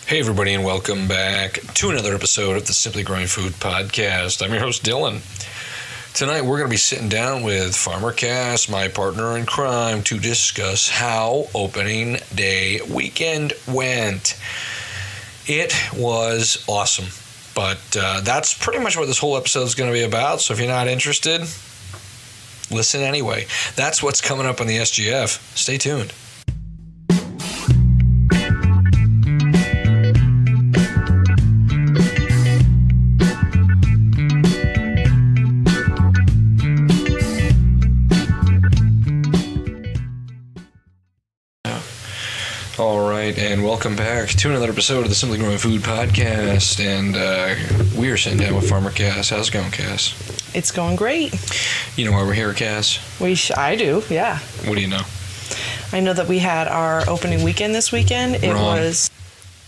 Hey everybody, and welcome back to another episode of the Simply Growing Food Podcast. I'm your host, Dillon. Tonight we're going to be sitting down with Farmer Cass, my partner in crime, to discuss how opening day weekend went. It was awesome, but that's pretty much what this whole episode is going to be about, so if you're not interested, listen anyway. That's what's coming up on the SGF. Stay tuned. All right, and welcome back to another episode of the Simply Growing Food Podcast, and we are sitting down with Farmer Cass. How's it going, Cass? It's going great. You know why we're here, Cass? I do, yeah. What do you know? I know that we had our opening weekend this weekend. It Wrong. was...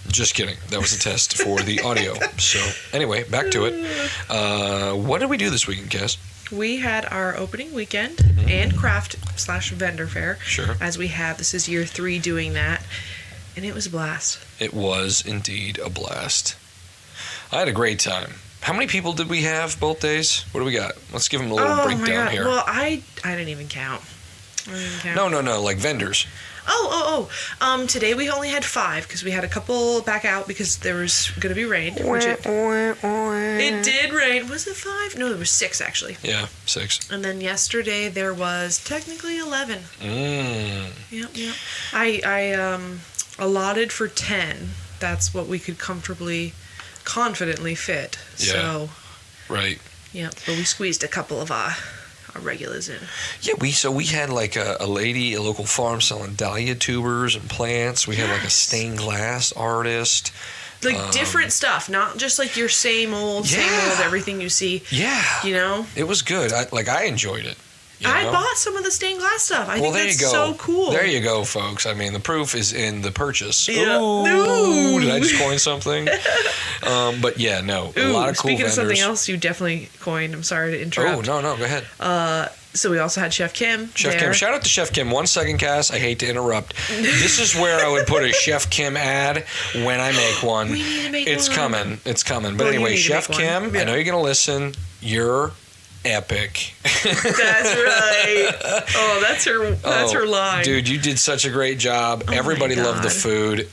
Just kidding. That was a test for the audio. So, anyway, back to it. What did we do this weekend, Cass? We had our opening weekend and craft/vendor fair. Sure. As we have. This is year 3 doing that. And it was a blast. It was indeed a blast. I had a great time. How many people did we have both days? What do we got? Let's give them a little breakdown here. Well, I didn't even count. No, like vendors. Today we only had 5 because we had a couple back out because there was going to be rain. It did rain. Was it 5? No, there was 6 actually. Yeah, 6. And then yesterday there was technically 11. Yep. I allotted for 10. That's what we could confidently fit. Yeah. So. Right. Yeah, but we squeezed a couple of our regulars in. Yeah, we had like a lady, a local farm selling dahlia tubers and plants. We had like a stained glass artist. Like different stuff, not just like your same old everything you see. Yeah. You know? It was good. I enjoyed it. I bought some of the stained glass stuff. I think that's so cool. There you go, folks. I mean, the proof is in the purchase. Yeah. Ooh, did I just coin something? But yeah, no. A lot of cool speaking vendors. of something else you definitely coined, I'm sorry to interrupt. Oh, no, go ahead. So we also had Chef Kim. Kim. Shout out to Chef Kim. 1 second, Cass. I hate to interrupt. This is where I would put a Chef Kim ad when I make one. We need to make It's one. It's coming. But anyway, Chef Kim, I know you're going to listen. You're epic. That's right. Oh, that's her line. Dude, you did such a great job. Everybody loved the food.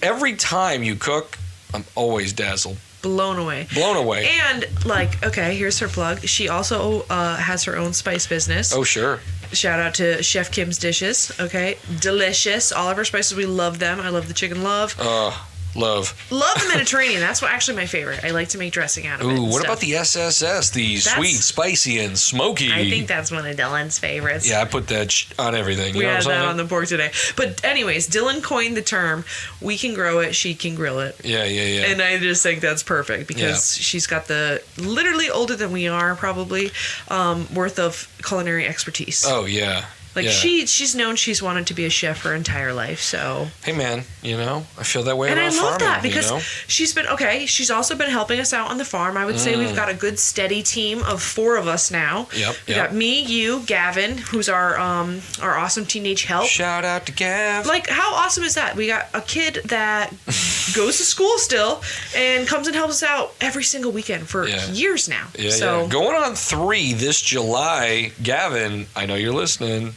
Every time you cook, I'm always dazzled. Blown away. And here's her plug. She also has her own spice business. Oh, sure. Shout out to Chef Kim's Dishes. Okay, delicious. All of her spices, we love them. I love the chicken love. Love the Mediterranean. That's actually my favorite. I like to make dressing out of it. Ooh, what about the SSS? The sweet, spicy, and smoky. I think that's one of Dylan's favorites. Yeah, I put that on everything. We had that on the board today. But anyways, Dillon coined the term, we can grow it, she can grill it. Yeah. And I just think that's perfect because she's got the literally older than we are probably worth of culinary expertise. Oh, yeah. She's known she's wanted to be a chef her entire life, so. Hey man, I feel that way about farming. And I love that because she's also been helping us out on the farm. I would say we've got a good steady team of 4 of us now. Yep. We got me, you, Gavin, who's our awesome teenage help. Shout out to Gav. How awesome is that? We got a kid that goes to school still and comes and helps us out every single weekend for years now. Yeah. Going on 3 this July. Gavin, I know you're listening.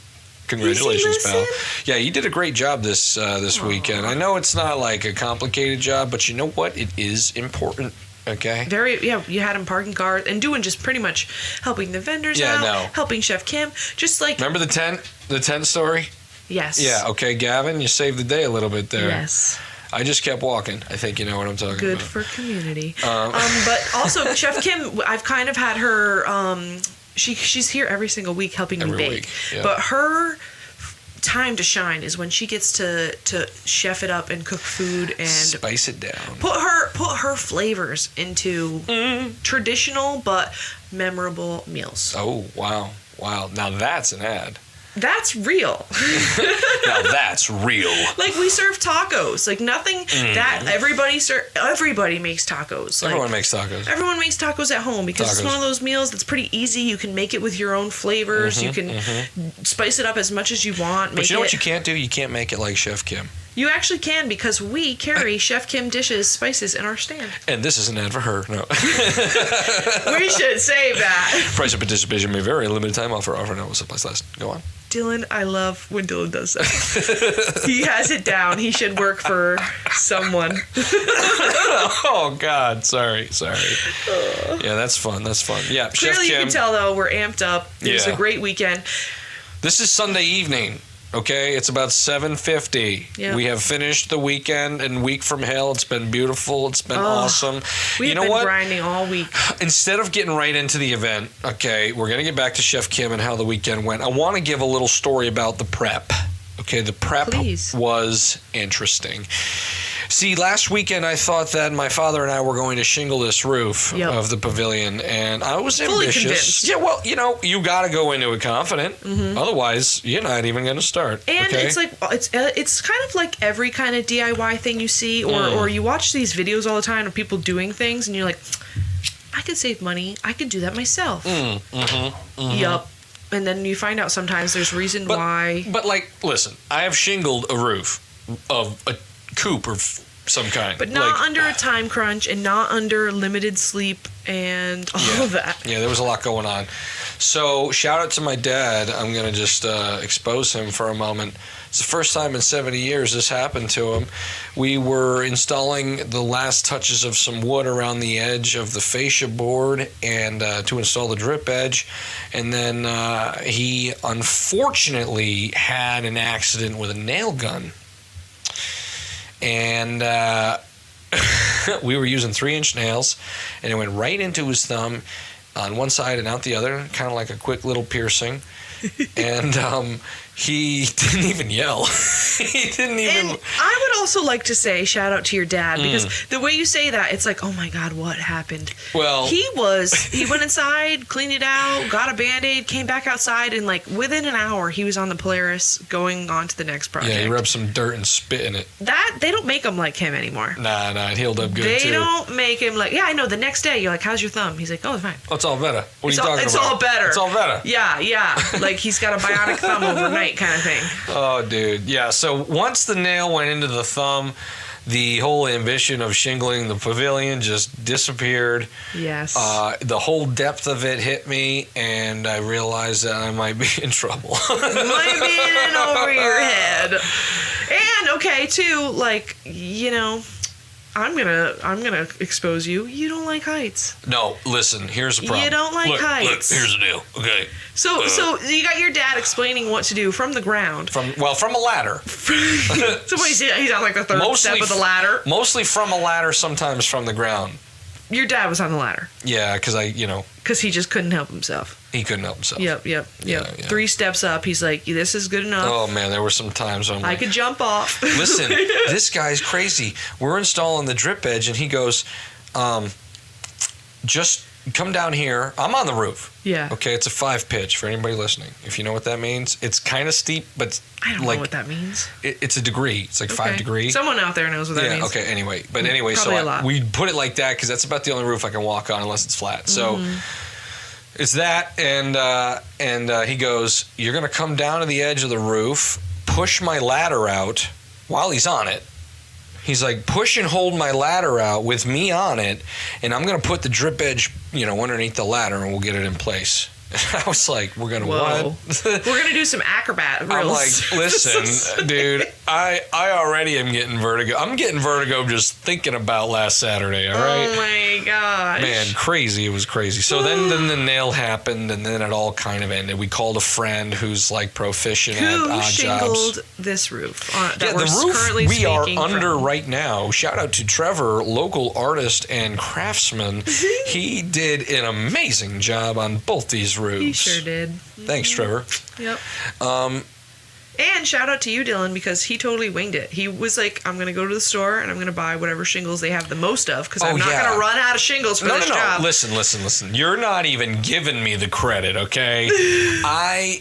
Congratulations, pal. Yeah, you did a great job this weekend. I know it's not like a complicated job, but you know what? It is important. Okay. You had him parking cars and doing just pretty much helping the vendors out, helping Chef Kim, just like. Remember the tent story? Yes. Yeah. Okay, Gavin, you saved the day a little bit there. Yes. I just kept walking. I think you know what I'm talking about. Good for community. But also Chef Kim, I've kind of had her. She's here every single week helping me bake. Yeah. But her time to shine is when she gets to chef it up and cook food and spice it down. Put her flavors into traditional but memorable meals. Oh, wow. Now that's an ad. That's real. Now that's real. Like, we serve tacos. Like, nothing that everybody makes tacos. Like, everyone makes tacos. Everyone makes tacos at home because it's one of those meals that's pretty easy. You can make it with your own flavors. You can spice it up as much as you want. But you know what you can't do? You can't make it like Chef Kim. You actually can, because we carry Chef Kim dishes, spices in our stand. And this is an ad for her. No. We should save that. Price of participation may vary. Limited time offer. Offer no supplies last. Go on. Dylan, I love when Dylan does that. He has it down. He should work for someone. Oh, God. Sorry. Yeah, that's fun. Yeah, Clearly, Chef Kim. you can tell, though, we're amped up. It was a great weekend. This is Sunday evening. Okay, it's about 7:50. Yep. We have finished the weekend and week from hell. It's been beautiful. It's been awesome. We've been grinding all week. Instead of getting right into the event, okay, we're going to get back to Chef Kim and how the weekend went. I want to give a little story about the prep. Okay, the prep was interesting. See, last weekend I thought that my father and I were going to shingle this roof of the pavilion, and I was fully ambitious. Convinced. Yeah, well, you got to go into it confident. Otherwise, you're not even going to start. And it's like it's kind of like every kind of DIY thing you see, or you watch these videos all the time of people doing things, and you're like, I could save money. I could do that myself. Yup. And then you find out sometimes there's reason why. But like, listen, I have shingled a roof of a coop of some kind, but not under a time crunch and not under limited sleep and all of that. Yeah, there was a lot going on. So shout out to my dad. I'm gonna just expose him for a moment. It's the first time in 70 years this happened to him. We were installing the last touches of some wood around the edge of the fascia board and to install the drip edge, and then he unfortunately had an accident with a nail gun. And we were using 3-inch nails, and it went right into his thumb on one side and out the other, kind of like a quick little piercing. And he didn't even yell. He didn't even. And I would also like to say shout out to your dad, because the way you say that, it's like, oh my God, what happened? Well, he went inside, cleaned it out, got a Band-Aid, came back outside, and like within an hour, he was on the Polaris going on to the next project. Yeah, he rubbed some dirt and spit in it. That they don't make him like him anymore. Nah, it healed up good too. They don't make him like, yeah, I know. The next day, you're like, how's your thumb? He's like, oh, it's fine. Oh, it's all better. What are you talking about? It's all better. It's all better. Yeah. Like he's got a bionic thumb overnight kind of thing. Oh, dude. Yeah, so once the nail went into the thumb, the whole ambition of shingling the pavilion just disappeared. Yes. The whole depth of it hit me, and I realized that I might be in trouble. Might be in over your head. And okay, too, like, I'm gonna expose you. You don't like heights. No, listen. Here's the problem. You don't like heights. Look, here's the deal. Okay. So you got your dad explaining what to do from the ground. From a ladder. So he's on like the third step of the ladder. Mostly from a ladder, sometimes from the ground. Your dad was on the ladder. Yeah, because because he just couldn't help himself. He couldn't help himself. Yep. Yeah. 3 steps up. He's like, this is good enough. Oh, man, there were some times when I could jump off. Listen, this guy's crazy. We're installing the drip edge, and he goes, just come down here. I'm on the roof. Yeah. Okay, it's a 5 pitch for anybody listening. If you know what that means, it's kind of steep, but I don't know what that means. It's a degree. It's like 5 degrees. Someone out there knows what that means. Okay, anyway. But anyway, we put it like that because that's about the only roof I can walk on unless it's flat. So it's that, and he goes, you're going to come down to the edge of the roof, push my ladder out while he's on it. He's like, push and hold my ladder out with me on it, and I'm going to put the drip edge, underneath the ladder, and we'll get it in place. I was like, we're going to what? We're going to do some acrobat reels. I'm like, listen, dude, I already am getting vertigo. I'm getting vertigo just thinking about last Saturday, all right? Oh, my gosh. Man, crazy. It was crazy. So then the nail happened, and then it all kind of ended. We called a friend who's, like, proficient at odd jobs. Who shingled this roof the roof we are under right now. Shout out to Trevor, local artist and craftsman. He did an amazing job on both these roofs. He sure did. Thanks, Trevor. Yep. And shout out to you, Dylan, because he totally winged it. He was like, I'm going to go to the store and I'm going to buy whatever shingles they have the most of, because I'm not going to run out of shingles for this job. Listen. You're not even giving me the credit, okay? I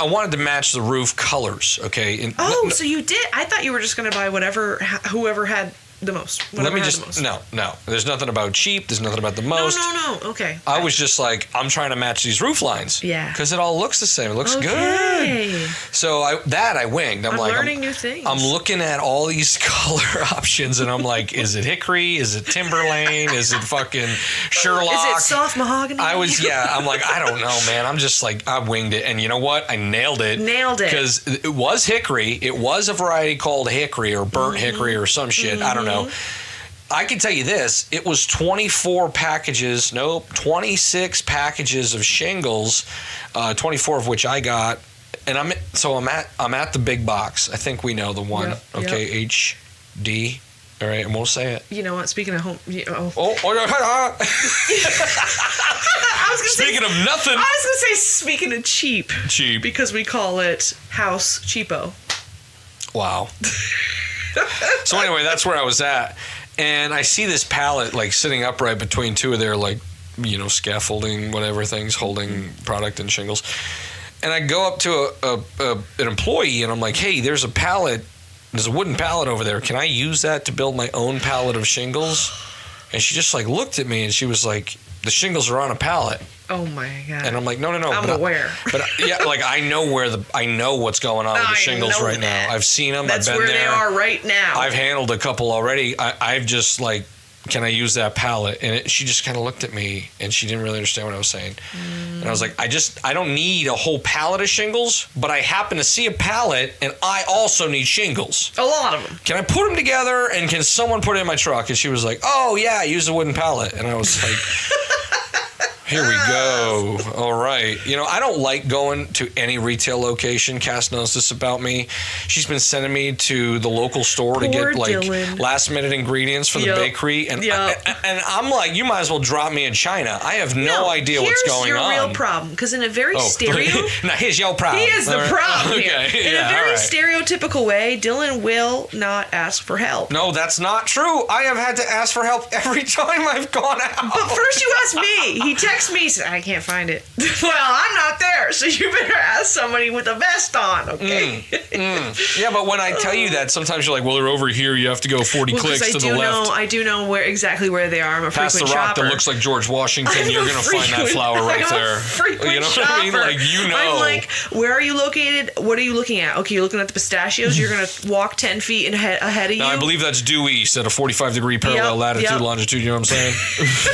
wanted to match the roof colors, okay? So you did? I thought you were just going to buy whoever had the most. Let me just no. There's nothing about cheap. There's nothing about the most. No. Okay. I was just like, I'm trying to match these roof lines. Yeah. Because it all looks the same. It looks good. So I winged. I'm like, learning new things. I'm looking at all these color options, and I'm like, is it hickory? Is it timberlane? Is it fucking Sherlock? Is it soft mahogany? I'm like, I don't know, man. I'm just like, I winged it, and you know what? I nailed it. Because it was hickory. It was a variety called hickory or burnt hickory or some shit. I don't know. I can tell you this, it was 26 packages of shingles, 24 of which I got, and I'm at the big box. I think we know the one. Yep, okay, HD. All right, and we'll say it. You know what? Speaking of home, Speaking of nothing. I was gonna say speaking of cheap. Cheap. Because we call it House Cheapo. Wow. So anyway, that's where I was at. And I see this pallet like sitting upright between two of their like, scaffolding, whatever things holding product and shingles. And I go up to an employee and I'm like, hey, there's a wooden pallet over there. Can I use that to build my own pallet of shingles? And she just like looked at me and she was like, the shingles are on a pallet. Oh my God. And I'm like, no. I'm aware. But like I know what's going on with the shingles right now. I've seen them. That's I've been where there. they are right now. I've handled a couple already. I've just like, can I use that pallet? And she just kind of looked at me and she didn't really understand what I was saying. And I was like, I don't need a whole pallet of shingles, but I happen to see a pallet and I also need shingles. A lot of them. Can I put them together and can someone put it in my truck? And she was like, oh yeah, use a wooden pallet. And I was like, here we go. All right. I don't like going to any retail location. Cass knows this about me. She's been sending me to the local store to get like last minute ingredients for the bakery. And I'm like, you might as well drop me in China. I have no idea what's going on. Here's your real problem. Because in a very Now, here's your problem. He is the problem here. Okay. In a very stereotypical way, Dillon will not ask for help. No, that's not true. I have had to ask for help every time I've gone out. But first you asked me. He texted me, said, I can't find it. Well, I'm not there, so you better ask somebody with a vest on, okay? Yeah, but when I tell you that, sometimes you're like, well, they're over here. You have to go 40 clicks to the left. I do know exactly where they are. I'm a frequent shopper. Past the rock that looks like George Washington, you're going to find that flower right there. You know what I mean? Like, I'm like, where are you located? What are you looking at? Okay, you're looking at the pistachios. You're going to walk 10 feet ahead of you. Now, I believe that's due east at a 45-degree parallel latitude, longitude. You know what I'm saying?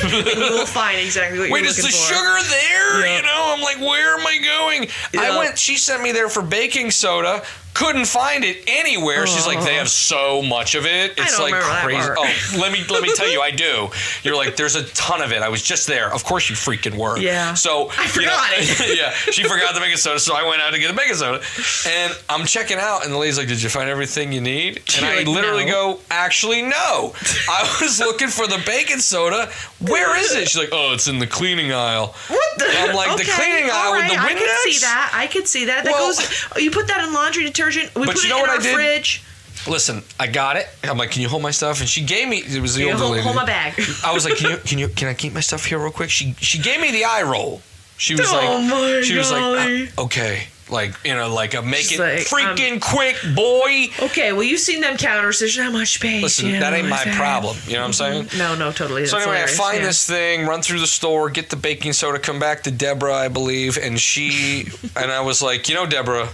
And you will find exactly what you're looking for. Wait, is the sugar there? Yep. I'm like, where am I going? Yep. She sent me there for baking soda. Couldn't find it anywhere. She's like, they have so much of it. It's like crazy. Oh, let me tell you, I do. You're like, there's a ton of it. I was just there. Of course you freaking were. Yeah. So I forgot it. Yeah, she forgot the baking soda, so I went out to get a baking soda. And I'm checking out, and the lady's like, did you find everything you need? And I literally go, actually, no. I was looking for the baking soda. Where is it? She's like, oh, it's in the cleaning aisle. What the? I'm like, the cleaning aisle with the windows? I could see that. You put that in laundry detergent. We put it in our fridge. Listen, I got it. I'm like, can you hold my stuff? And she gave me. It was the older lady. Hold my bag. I was like, can I keep my stuff here real quick? She gave me the eye roll. She was like, okay. Like, like a make it freaking quick, boy. Okay, well, you've seen them counters. There's not much space. Listen, that ain't my problem. You know what I'm saying? No, totally. So anyway, I find this thing, run through the store, get the baking soda, come back to Deborah, I believe, and I was like, Deborah,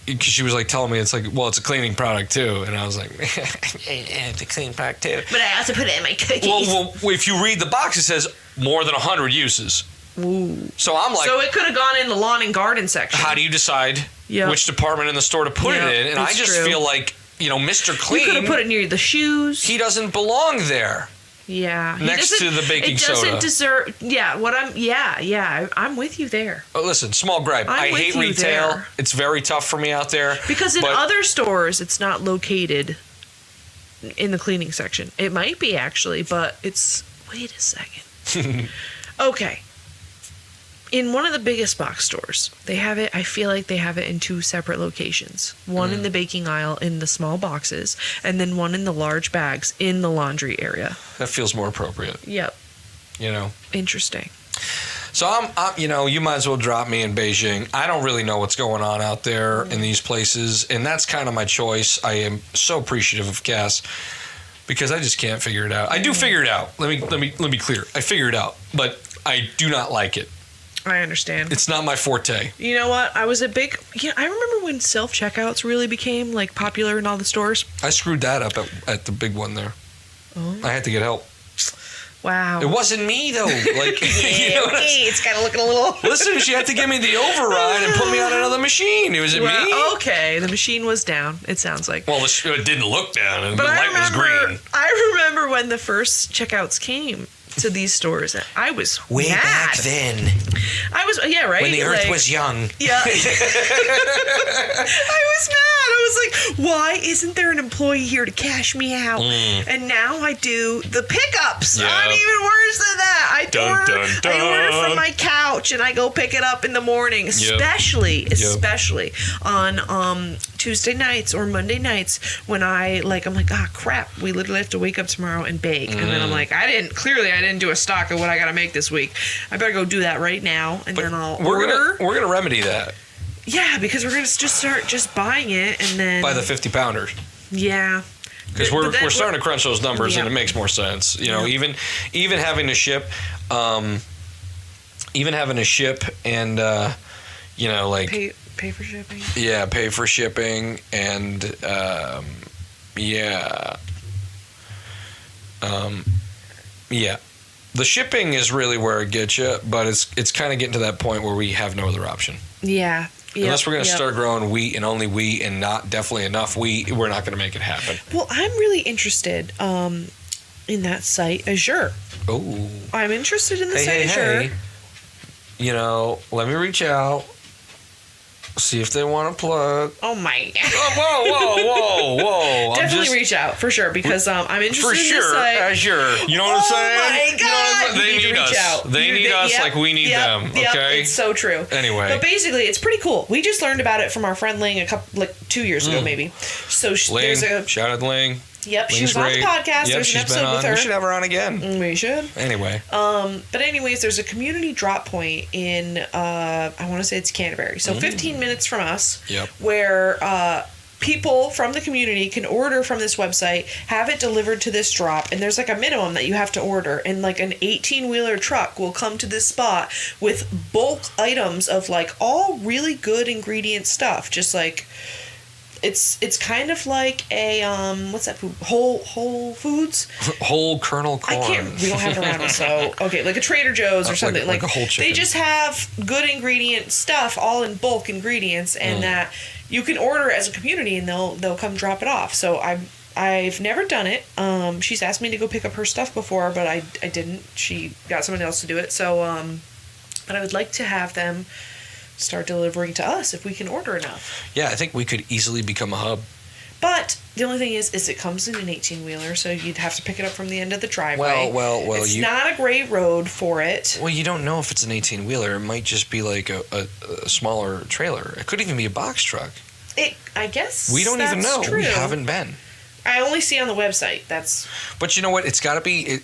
because she was like telling me it's like, well, it's a cleaning product too, and I was like, yeah, it's a cleaning product too. But I also put it in my cookies. Well, if you read the box, it says more than 100 uses. Ooh. So I'm like, so it could have gone in the lawn and garden section. How do you decide which department in the store to put it in? And I just feel like, Mr. Clean. You could have put it near the shoes. He doesn't belong there. Yeah. Next to the baking soda. It doesn't deserve. Yeah. I'm with you there. Oh, listen, small gripe. I hate retail. There. It's very tough for me out there. Because in other stores, it's not located in the cleaning section. It might be actually, but it's. Wait a second. Okay. In one of the biggest box stores, they have it. I feel like they have it in two separate locations. One in the baking aisle in the small boxes, and then one in the large bags in the laundry area. That feels more appropriate. Yep. Interesting. So I'm you might as well drop me in Beijing. I don't really know what's going on out there in these places, and that's kind of my choice. I am so appreciative of Cass because I just can't figure it out. I do figure it out. Let me be clear. I figure it out, but I do not like it. I understand. It's not my forte. You know what? I remember when self-checkouts really became like popular in all the stores. I screwed that up at the big one there. Oh. I had to get help. Wow. It wasn't me though. Like, you know, it's kind of looking a little. Listen, she had to give me the override and put me on another machine. Was it me? Okay, the machine was down. It sounds like. Well, it didn't look down, and but the light was green. I remember when the first checkouts came to these stores. I was way mad. back then. I was right when the earth was young. Yeah. I was mad. I was like, why isn't there an employee here to cash me out? And now I do the pickups. Yeah. I'm even worse than that. I order from my couch and I go pick it up in the morning, especially on Tuesday nights or Monday nights when I'm like, crap, we literally have to wake up tomorrow and bake. And then I'm like, I didn't do a stock of what I got to make this week. I better go do that right now, and then I'll order. We're gonna remedy that. Yeah, because we're gonna just start buying it and then by the 50-pounder. Yeah. Because we're starting to crunch those numbers, and it makes more sense. You know, even having to ship, and like pay for shipping. Yeah, pay for shipping, and the shipping is really where it gets you, but it's kind of getting to that point where we have no other option. Yeah. Unless we're going to start growing wheat and only wheat and not definitely enough wheat, we're not going to make it happen. Well, I'm really interested in that site, Azure. Oh. I'm interested in the site Azure. Hey. You know, let me reach out. See if they want to plug. Oh my God. Whoa. Definitely reach out for sure because I'm interested in this site. Azure. You know what I'm saying? Oh my God. They need us. They need us like we need them. Okay. It's so true. Anyway. But basically, it's pretty cool. We just learned about it from our friend Ling 2 years ago, maybe. So Ling, shout out to Ling. Yep, she was on the podcast. There's an episode with her. We should have her on again. We should. Anyway. But anyways, there's a community drop point in, I want to say it's Canterbury. So 15 minutes from us. Yep. Where people from the community can order from this website, have it delivered to this drop, and there's like a minimum that you have to order. And like an 18-wheeler truck will come to this spot with bulk items of like all really good ingredient stuff. Just like... It's kind of like a what's that food? Whole Foods. Whole kernel corn. We don't have it around us, so okay, like a Trader Joe's or something. Like a whole chicken. They just have good ingredient stuff, all in bulk ingredients, and that you can order as a community, and they'll come drop it off. So I've never done it. She's asked me to go pick up her stuff before, but I didn't. She got someone else to do it. So but I would like to have them start delivering to us if we can order enough. Yeah, I think we could easily become a hub. But the only thing is it comes in an 18-wheeler, so you'd have to pick it up from the end of the driveway. Well, it's not a great road for it. Well, you don't know if it's an 18-wheeler. It might just be like a smaller trailer. It could even be a box truck. I guess we don't even know. True. We haven't been. I only see on the website. But you know what? It's got to be.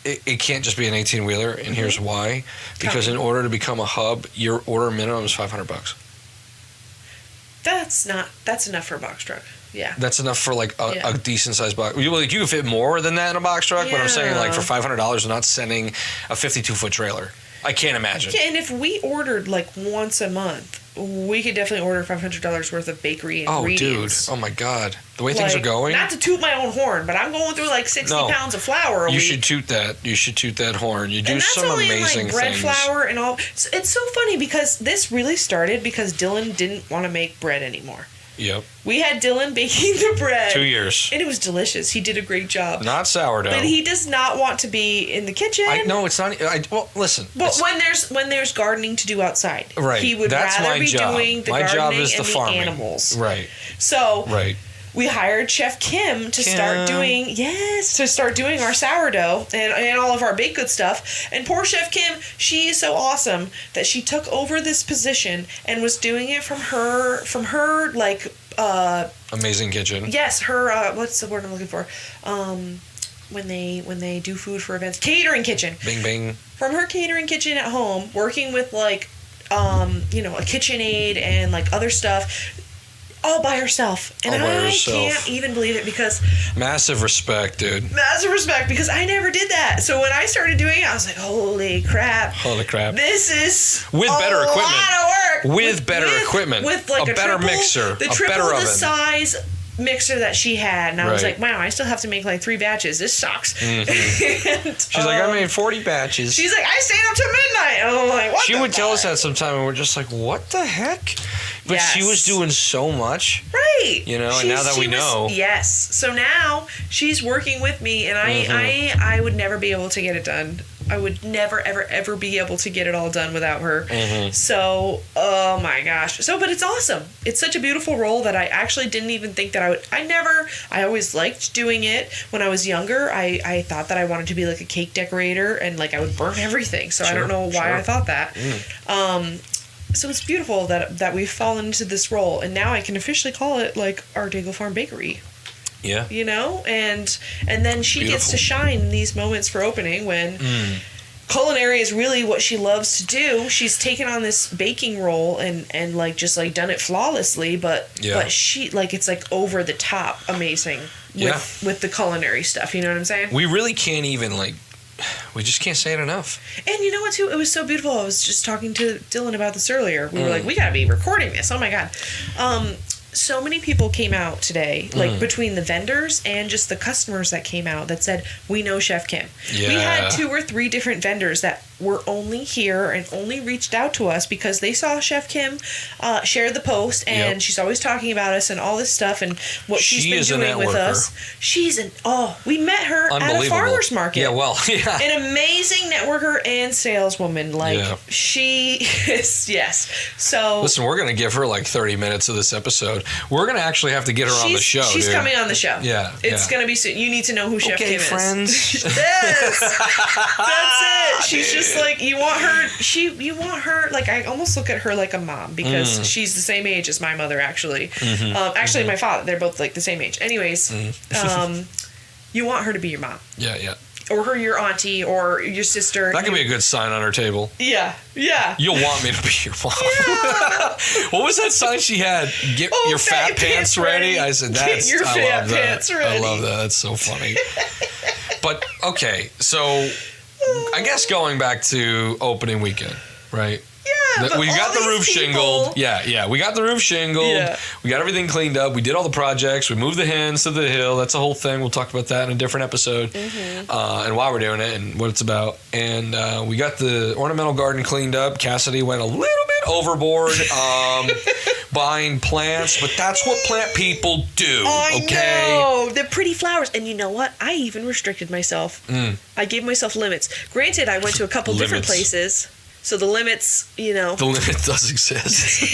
It can't just be an 18-wheeler, and here's why. Because in order to become a hub, your order minimum is $500. That's enough for a box truck. Yeah. That's enough for like a decent sized box. Like you can fit more than that in a box truck, but I'm saying like for $500, I'm not sending a 52-foot trailer. I can't imagine. Yeah, and if we ordered like once a month, we could definitely order $500 worth of bakery ingredients. Oh, dude. Oh, my God. The way things are going. Not to toot my own horn, but I'm going through like 60 pounds of flour a week. You should toot that. You should toot that horn. You do some amazing things. And that's only in like bread flour and all. It's so funny because this really started because Dillon didn't want to make bread anymore. Yep. We had Dillon baking the bread. 2 years. And it was delicious. He did a great job. Not sourdough. But he does not want to be in the kitchen. No, it's not. Well, listen. But when there's gardening to do outside, right. He would rather be doing the gardening and the animals. Right. So we hired Chef Kim to start doing our sourdough and all of our baked good stuff. And poor Chef Kim, she is so awesome that she took over this position and was doing it from her like amazing kitchen. Yes, her what's the word I'm looking for? When they do food for events, catering kitchen. Bing bing. From her catering kitchen at home, working with like a KitchenAid and like other stuff. all by herself. And all by I herself. can't even believe it because... Massive respect, dude. Massive respect because I never did that. So when I started doing it, I was like, holy crap. Holy crap. This is with better equipment. lot of work. With better equipment. With like a better triple, mixer. The a triple better the oven. size mixer that she had. And I was Right. like, wow, I still have to make like 3 batches. This sucks. Mm-hmm. And, She's like, I made 40 batches. She's like, I stayed up till midnight. And I'm like, what She the would tell fuck? us that sometime, and we're just like, what the heck? But she Yes. was doing so much. Right. You know, and now that we know. Yes. So now she's working with me, and I would never be able to get it done. I would never, ever, ever be able to get it all done without her. Mm-hmm. So, oh my gosh. So, but it's awesome. It's such a beautiful role that I actually didn't even think that I would. I always liked doing it. When I was younger, I thought that I wanted to be like a cake decorator and like I would burn everything. So I don't know why I thought that. So it's beautiful that we've fallen into this role, and now I can officially call it like our Daigle Farm Bakery. Yeah. You know, and then she gets to shine in these moments for opening when culinary is really what she loves to do. She's taken on this baking role and like just like done it flawlessly, but she like it's like over the top amazing with the culinary stuff. You know what I'm saying? We really can't even we just can't say it enough. And you know what, too? It was so beautiful. I was just talking to Dillon about this earlier. We were like, we got to be recording this. Oh, my God. So many people came out today, like between the vendors and just the customers that came out that said, we know Chef Kim. Yeah. We had 2 or 3 different vendors that were only here and only reached out to us because they saw Chef Kim share the post, and she's always talking about us and all this stuff and what she's been doing with us. We met her at a farmer's market. Yeah, well, yeah. An amazing networker and saleswoman. She is, yes. So listen, we're going to give her like 30 minutes of this episode. We're going to actually have to get her on the show. She's coming on the show. Yeah. It's going to be soon. You need to know who Chef Kim is. Okay, friends. Yes. That's it. She's just like, you want her, like, I almost look at her like a mom because she's the same age as my mother, actually. Actually, my father, they're both like the same age. Anyways, you want her to be your mom. Yeah. Or your auntie or your sister. That could be a good sign on her table. Yeah. You'll want me to be your mom. Yeah. What was that sign she had? Get your fat pants ready. I said, Get your fat pants ready. I love that. That's so funny. But, okay, so I guess going back to opening weekend, right? Yeah, we got the roof shingled. Yeah. We got the roof shingled. Yeah. We got everything cleaned up. We did all the projects. We moved the hens to the hill. That's a whole thing. We'll talk about that in a different episode and why we're doing it and what it's about. And we got the ornamental garden cleaned up. Cassidy went a little bit overboard buying plants, but that's what plant people do. I know. The pretty flowers. And you know what? I even restricted myself. I gave myself limits. Granted, I went to a couple different places. So the limits, you know. The limit does exist.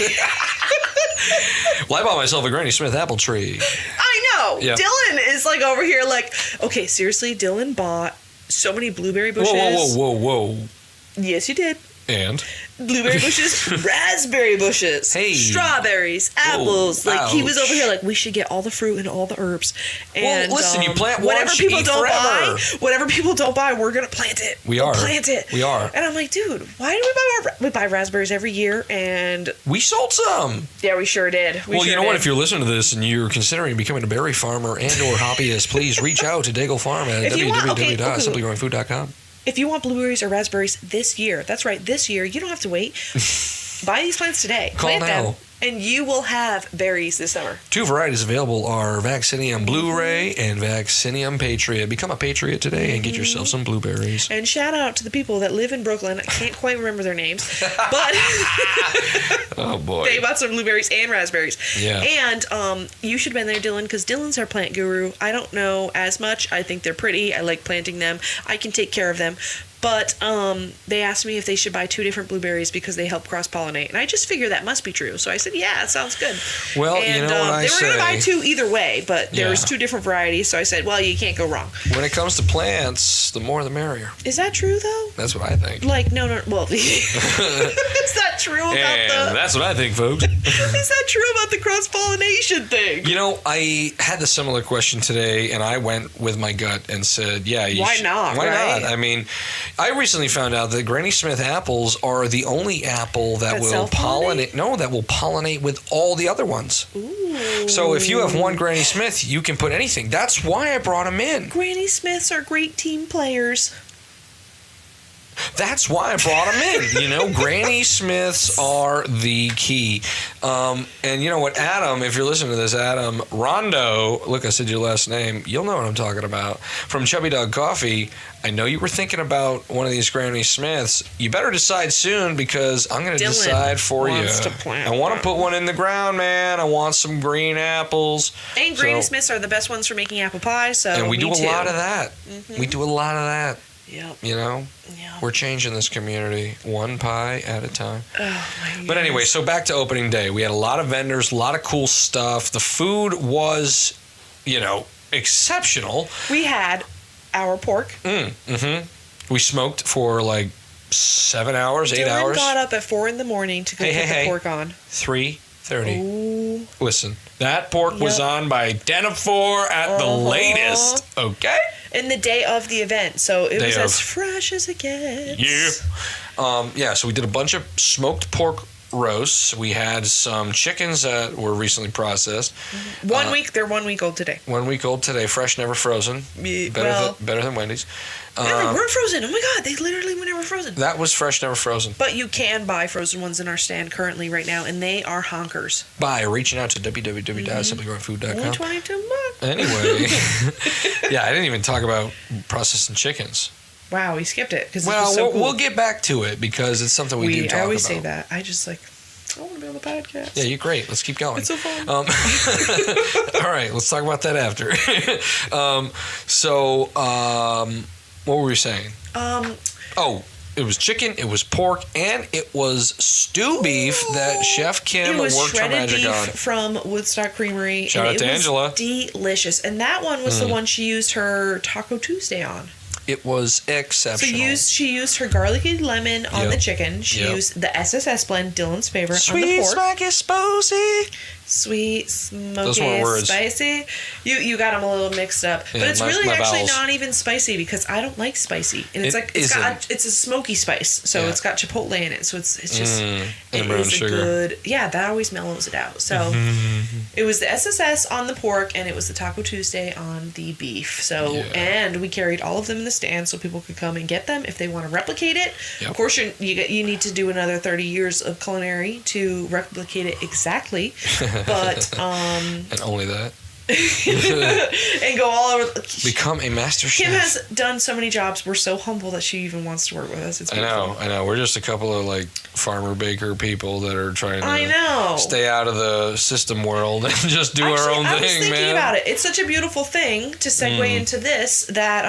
Well, I bought myself a Granny Smith apple tree. I know. Yeah. Dylan is like over here like, okay, seriously, Dylan bought so many blueberry bushes. Whoa. Yes, you did. And? Blueberry bushes, raspberry bushes, strawberries, apples. Ooh, like, he was over here like, we should get all the fruit and all the herbs. And, well, listen, you plant whatever once, people you eat don't forever. whatever people don't buy, we're going to plant it. We are. Plant it. We are. And I'm like, dude, why do we buy raspberries every year? And we sold some. Yeah, we sure did. You know what? If you're listening to this and you're considering becoming a berry farmer and or hobbyist, please reach out to Daigle Farm at www.simplygrowingfood.com. If you want blueberries or raspberries this year, that's right, this year, you don't have to wait. Buy these plants today. Call Plant now. them, and you will have berries this summer. 2 varieties available are Vaccinium Blu-ray and Vaccinium Patriot. Become a patriot today and get yourself some blueberries. And shout out to the people that live in Brooklyn. I can't quite remember their names, but oh boy, they bought some blueberries and raspberries. Yeah. And you should have been there, Dylan, because Dylan's our plant guru. I don't know as much. I think they're pretty. I like planting them. I can take care of them. But they asked me if they should buy 2 different blueberries because they help cross-pollinate. And I just figured that must be true. So I said, yeah, it sounds good. Well, and, you know what I say. They were going to buy 2 either way, but there's 2 different varieties. So I said, well, you can't go wrong. When it comes to plants, the more the merrier. Is that true, though? That's what I think. Like, no. Well, it's not true about that's what I think, folks. Is that true about the cross-pollination thing? You know, I had the similar question today, and I went with my gut and said, yeah. Why not? Why not? I mean, I recently found out that Granny Smith apples are the only apple that will pollinate. No, that will pollinate with all the other ones. Ooh. So if you have one Granny Smith, you can put anything. That's why I brought them in. Granny Smiths are great team players. That's why I brought them in. You know, Granny Smiths are the key. And you know what, Adam, if you're listening to this, Adam, Rondo, look, I said your last name. You'll know what I'm talking about. From Chubby Dog Coffee, I know you were thinking about one of these Granny Smiths. You better decide soon because I'm going to decide for you. I want to put one in the ground, man. I want some green apples. And Granny Smiths are the best ones for making apple pie, so and we do a too. lot of that. Mm-hmm. We do a lot of that. Yep. You know? Yep. We're changing this community one pie at a time. Oh, my goodness. But anyway, so back to opening day. We had a lot of vendors, a lot of cool stuff. The food was, you know, exceptional. We had our pork. We smoked for like 7 hours, 8 hours. Dylan got up at 4 a.m. to go put the pork on. 3:30. Ooh. Listen, that pork was on by 10 of 4 at the latest. Okay? In the day of the event, so it was as fresh as it gets. Yeah. So we did a bunch of smoked pork roasts. We had some chickens that were recently processed. 1 week. They're 1 week old today. 1 week old today, fresh, never frozen. Better than Wendy's. They weren't frozen. Oh my God, they literally were never frozen. That was fresh, never frozen. But you can buy frozen ones in our stand currently right now, and they are honkers. By reaching out to www.simplygrowingfood.com. $22. Anyway, yeah, I didn't even talk about processing chickens. Wow, we skipped it because we'll get back to it because it's something we do talk about. I always say that. I just I want to be on the podcast. Yeah, you're great. Let's keep going. It's so fun. All right, let's talk about that after. What were we saying? It was chicken, it was pork, and it was stew beef that Chef Kim worked her magic on. From Woodstock Creamery. Shout out to Angela. Delicious. And that one was the one she used her Taco Tuesday on. It was exceptional. So she used her garlicky lemon on the chicken. She used the SSS blend, Dylan's favorite, on the pork. Sweet, smoky, sweet, smoky, spicy. You got them a little mixed up, but it's really actually not even spicy because I don't like spicy, and it's a smoky spice, so it's got chipotle in it, so it's just it is a good that always mellows it out. So it was the SSS on the pork, and it was the Taco Tuesday on the beef. So and we carried all of them in the stand so people could come and get them if they want to replicate it. Of course, you need to do another 30 years of culinary to replicate it exactly. But and only that. And go all over. Become a master chef. Kim has done so many jobs. We're so humble that she even wants to work with us. It's beautiful. I know. We're just a couple of like farmer baker people that are trying to stay out of the system world and just do our own thing, man. I was thinking about it. It's such a beautiful thing to segue into this that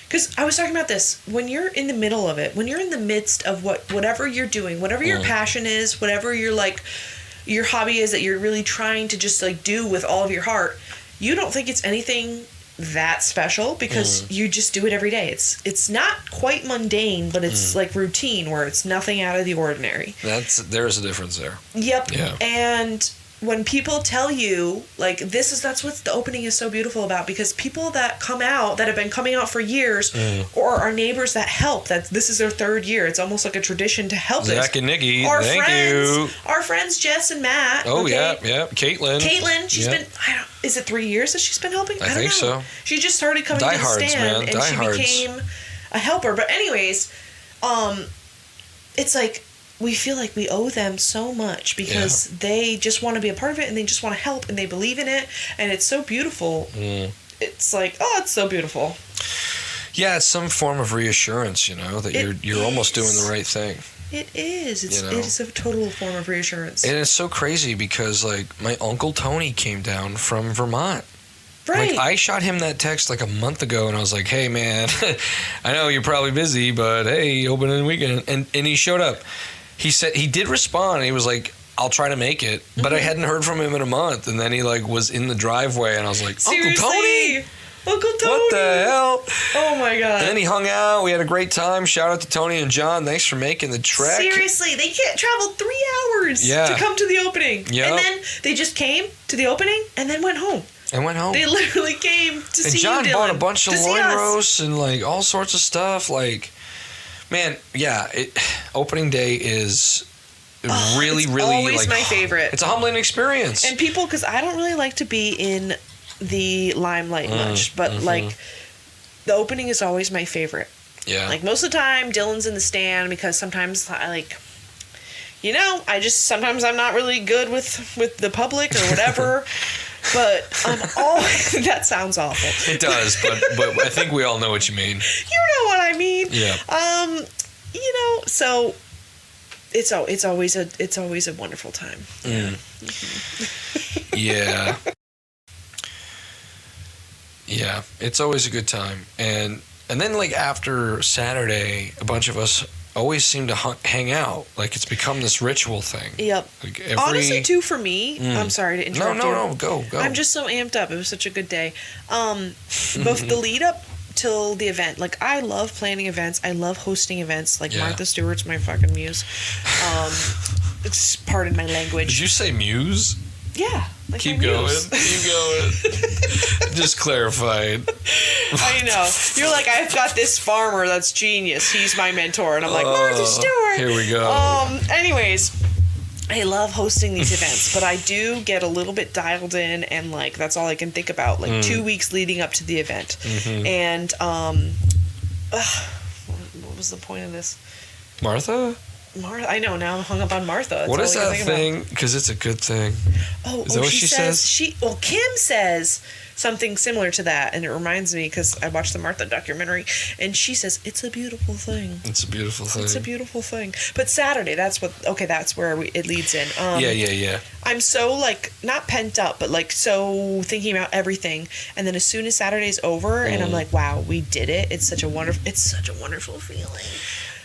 because I was talking about this, when you're in the middle of it, when you're in the midst of whatever you're doing, whatever your passion is, whatever your hobby is that you're really trying to just do with all of your heart, you don't think it's anything that special because you just do it every day. It's not quite mundane, but it's like routine where it's nothing out of the ordinary. There's a difference there. Yep. Yeah. And when people tell you that's what the opening is so beautiful about, because people that come out that have been coming out for years or our neighbors that help, that this is their third year, it's almost like a tradition to help Zach and Nikki, our friends Jess and Matt. Caitlin, she's been is it 3 years that she's been helping? I think so. She just started coming to the stand and she became a helper. But anyways, it's like we feel like we owe them so much because they just want to be a part of it and they just want to help and they believe in it and it's so beautiful. It's like, it's so beautiful. Yeah, it's some form of reassurance, that you're almost doing the right thing. It is. It is a total form of reassurance. And it's so crazy because my Uncle Tony came down from Vermont. Right. I shot him that text a month ago and I was like, hey man, I know you're probably busy, but hey, opening weekend. And he showed up. He said he did respond. He was like, I'll try to make it. But I hadn't heard from him in a month. And then he was in the driveway and I was like, Seriously? Uncle Tony? Uncle Tony. What the hell? Oh my God. And then he hung out. We had a great time. Shout out to Tony and John. Thanks for making the trek. Seriously, they traveled 3 hours to come to the opening. Yep. And then they just came to the opening and then went home. They literally came to see John you, bought Dillon, a bunch of loin roasts and like all sorts of stuff. Like, man, yeah, opening day is really always like my favorite. It's a humbling experience. And people, because I don't really like to be in the limelight much, but like the opening is always my favorite. Yeah. Like most of the time, Dillon's in the stand because sometimes I like, sometimes I'm not really good with the public or whatever. But that sounds awful. It does, but I think we all know what you mean. You know what I mean. Yeah. So it's always a wonderful time. Yeah. Yeah, it's always a good time. And then like after Saturday, a bunch of us always seem to hang out. Like it's become this ritual thing. Yep. Like honestly, too, for me, I'm sorry to interrupt you. No, go. I'm just so amped up. It was such a good day. Both the lead up till the event. Like I love planning events. I love hosting events. Like Martha Stewart's my fucking muse. Pardon my language. Did you say muse? Yeah. Like Keep going. Just clarified. I know. You're like, I've got this farmer that's genius. He's my mentor. And I'm like, Martha Stewart. Here we go. Anyways, I love hosting these events, but I do get a little bit dialed in and like, that's all I can think about. Like 2 weeks leading up to the event. And, what was the point of this? Martha? I know, now I'm hung up on Martha. That's what is that thing? Because it's a good thing. Is that what she says? Kim says something similar to that, and it reminds me because I watched the Martha documentary, and she says it's a beautiful thing. It's a beautiful thing. It's a beautiful thing. But Saturday, that's where it leads in. Yeah. I'm so like not pent up, but like so thinking about everything, and then as soon as Saturday's over, and I'm like, wow, we did it. It's such a wonderful feeling.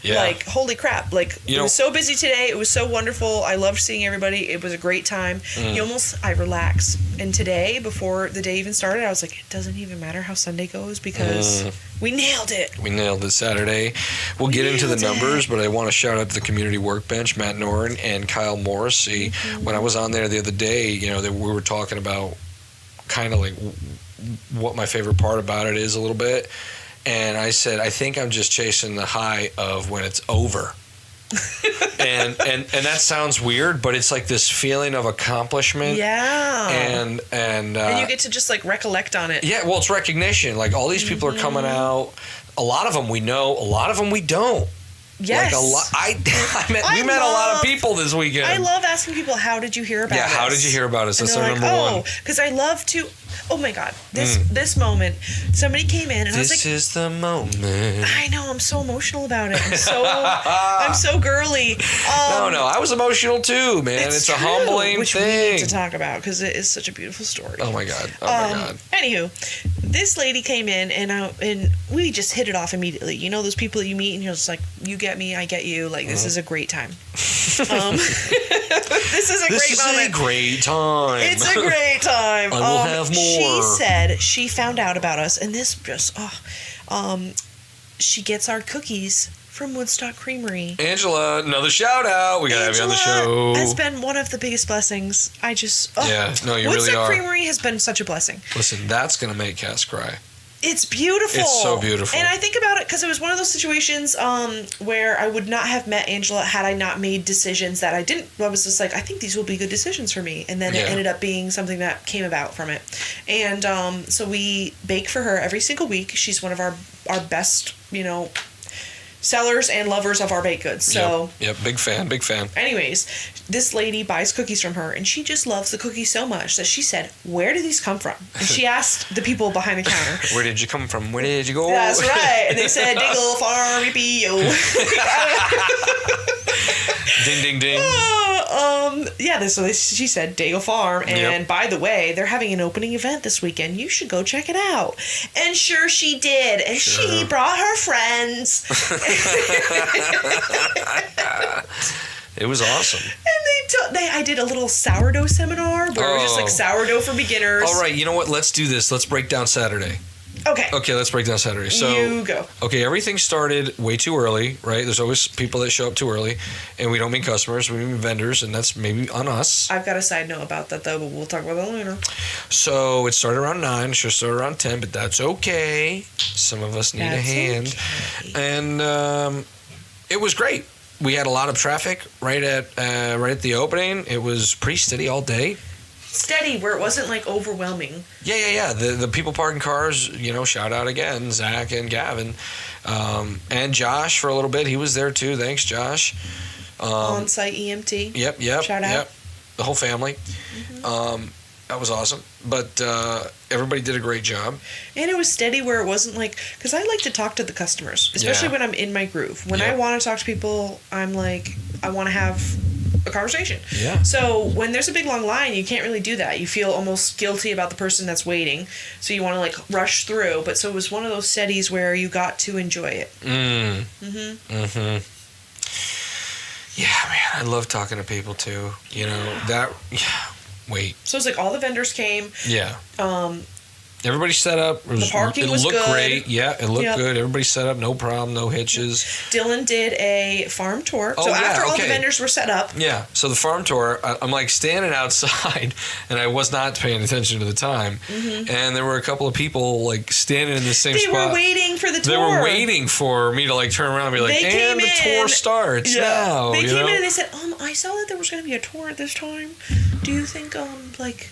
Yeah. Like, holy crap. Like, it was so busy today. It was so wonderful. I loved seeing everybody. It was a great time. I relax. And today, before the day even started, I was like, it doesn't even matter how Sunday goes because we nailed it. We nailed it Saturday. We'll get into the numbers, but I want to shout out to the community workbench, Matt Noren and Kyle Morrissey. When I was on there the other day, we were talking about kind of like what my favorite part about it is a little bit. And I said, I think I'm just chasing the high of when it's over. and that sounds weird, but it's like this feeling of accomplishment. Yeah. And you get to just like recollect on it. Yeah, well, it's recognition. Like all these people are coming out. A lot of them we know, a lot of them we don't. Yes. We met a lot of people this weekend. I love asking people, how did you hear about us? Yeah, how did you hear about us? That's our number one. Because I love to... Oh my God, this moment, somebody came in and I was like, "This is the moment." I know, I'm so emotional about it. I'm so girly. No, I was emotional too, man. It's a humbling which thing. We need to talk about because it is such a beautiful story. Oh my God. Anywho, this lady came in and we just hit it off immediately. You know those people that you meet and you're just like, you get me, I get you. Like this is a great time. This is a great moment. It's a great time. It's a great time. I will have more. She said she found out about us, and this just, she gets our cookies from Woodstock Creamery. Angela, another shout out. We gotta have you on the show. Has been one of the biggest blessings. You really are. Woodstock Creamery has been such a blessing. Listen, that's gonna make Cass cry. It's beautiful. It's so beautiful. And I think about it because it was one of those situations where I would not have met Angela had I not made decisions that I didn't. I was just like, I think these will be good decisions for me. And then it ended up being something that came about from it. And so we bake for her every single week. She's one of our best, sellers and lovers of our baked goods. So Yep. Big fan. Anyways, this lady buys cookies from her, and she just loves the cookies so much that she said, "Where do these come from?" And she asked the people behind the counter, "Where did you come from? Where did you go?" That's right. And they said, "Diggle Farm, yippee-yo." Ding, ding, ding. So she said Dago Farm, and by the way, they're having an opening event this weekend. You should go check it out. And sure she did, and she brought her friends. It was awesome. And I did a little sourdough seminar where it was just like sourdough for beginners. All right, you know what? Let's do this. Let's break down Saturday. Okay, let's break down Saturday. So you go. Okay, everything started way too early, right? There's always people that show up too early, and we don't mean customers, we mean vendors, and that's maybe on us. I've got a side note about that, though, but we'll talk about that later. So it started around 9, it should have started around 10, but that's okay. Some of us need a hand. Okay. And it was great. We had a lot of traffic right at the opening. It was pretty steady all day. Steady, where it wasn't like overwhelming. Yeah. The people parking cars, shout out again, Zach and Gavin, and Josh for a little bit. He was there too. Thanks, Josh. On-site EMT. Yep. Shout out. Yep. The whole family. Mm-hmm. That was awesome. But everybody did a great job. And it was steady where it wasn't like, because I like to talk to the customers, especially when I'm in my groove. When I want to talk to people, I'm like, I want to have a conversation. Yeah. So when there's a big long line, you can't really do that. You feel almost guilty about the person that's waiting. So you want to like rush through. But so it was one of those steadies where you got to enjoy it. Yeah, man, I love talking to people too. Wait. So it's like all the vendors came. Yeah. Everybody set up. The parking was good. It looked great. Yeah, it looked good. Everybody set up. No problem. No hitches. Dillon did a farm tour. So after all the vendors were set up. Yeah. So the farm tour, I'm like standing outside, and I was not paying attention to the time. Mm-hmm. And there were a couple of people like standing in the same spot. They were waiting for the tour. They were waiting for me to like turn around and be like, and the tour starts now. They came in and they said, I saw that there was going to be a tour at this time. Do you think,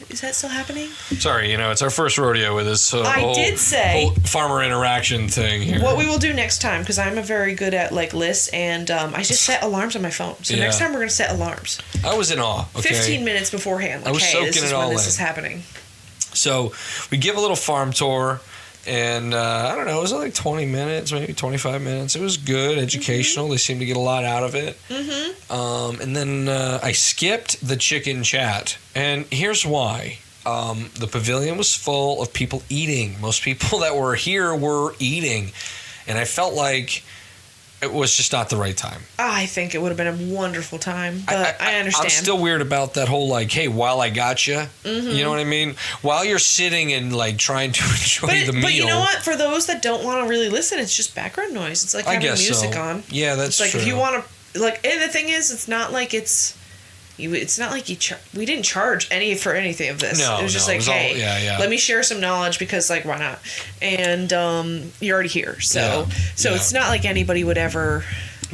is that still happening? Sorry, it's our first rodeo with this whole farmer interaction thing here. What we will do next time, because I'm very good at like lists, and I just set alarms on my phone. So next time we're going to set alarms. I was in awe. Okay? 15 minutes beforehand. Like, I was soaking this is it all when in. This is happening. So we give a little farm tour. And I don't know, it was like 20 minutes, maybe 25 minutes. It was good, educational. Mm-hmm. They seemed to get a lot out of it. Mm-hmm. And then I skipped the chicken chat. And here's why. The pavilion was full of people eating. Most people that were here were eating. And I felt like it was just not the right time. I think it would have been a wonderful time, but I understand. I'm still weird about that whole like, hey, while I got you, you know what I mean? While you're sitting and like trying to enjoy the meal. But you know what? For those that don't want to really listen, it's just background noise. It's like having music on. Yeah, that's true. It's like true. if you want to, like, and the thing is, it's not like it's not like we didn't charge for anything of this. No, it was just hey, let me share some knowledge because like why not? And you're already here, so it's not like anybody would ever.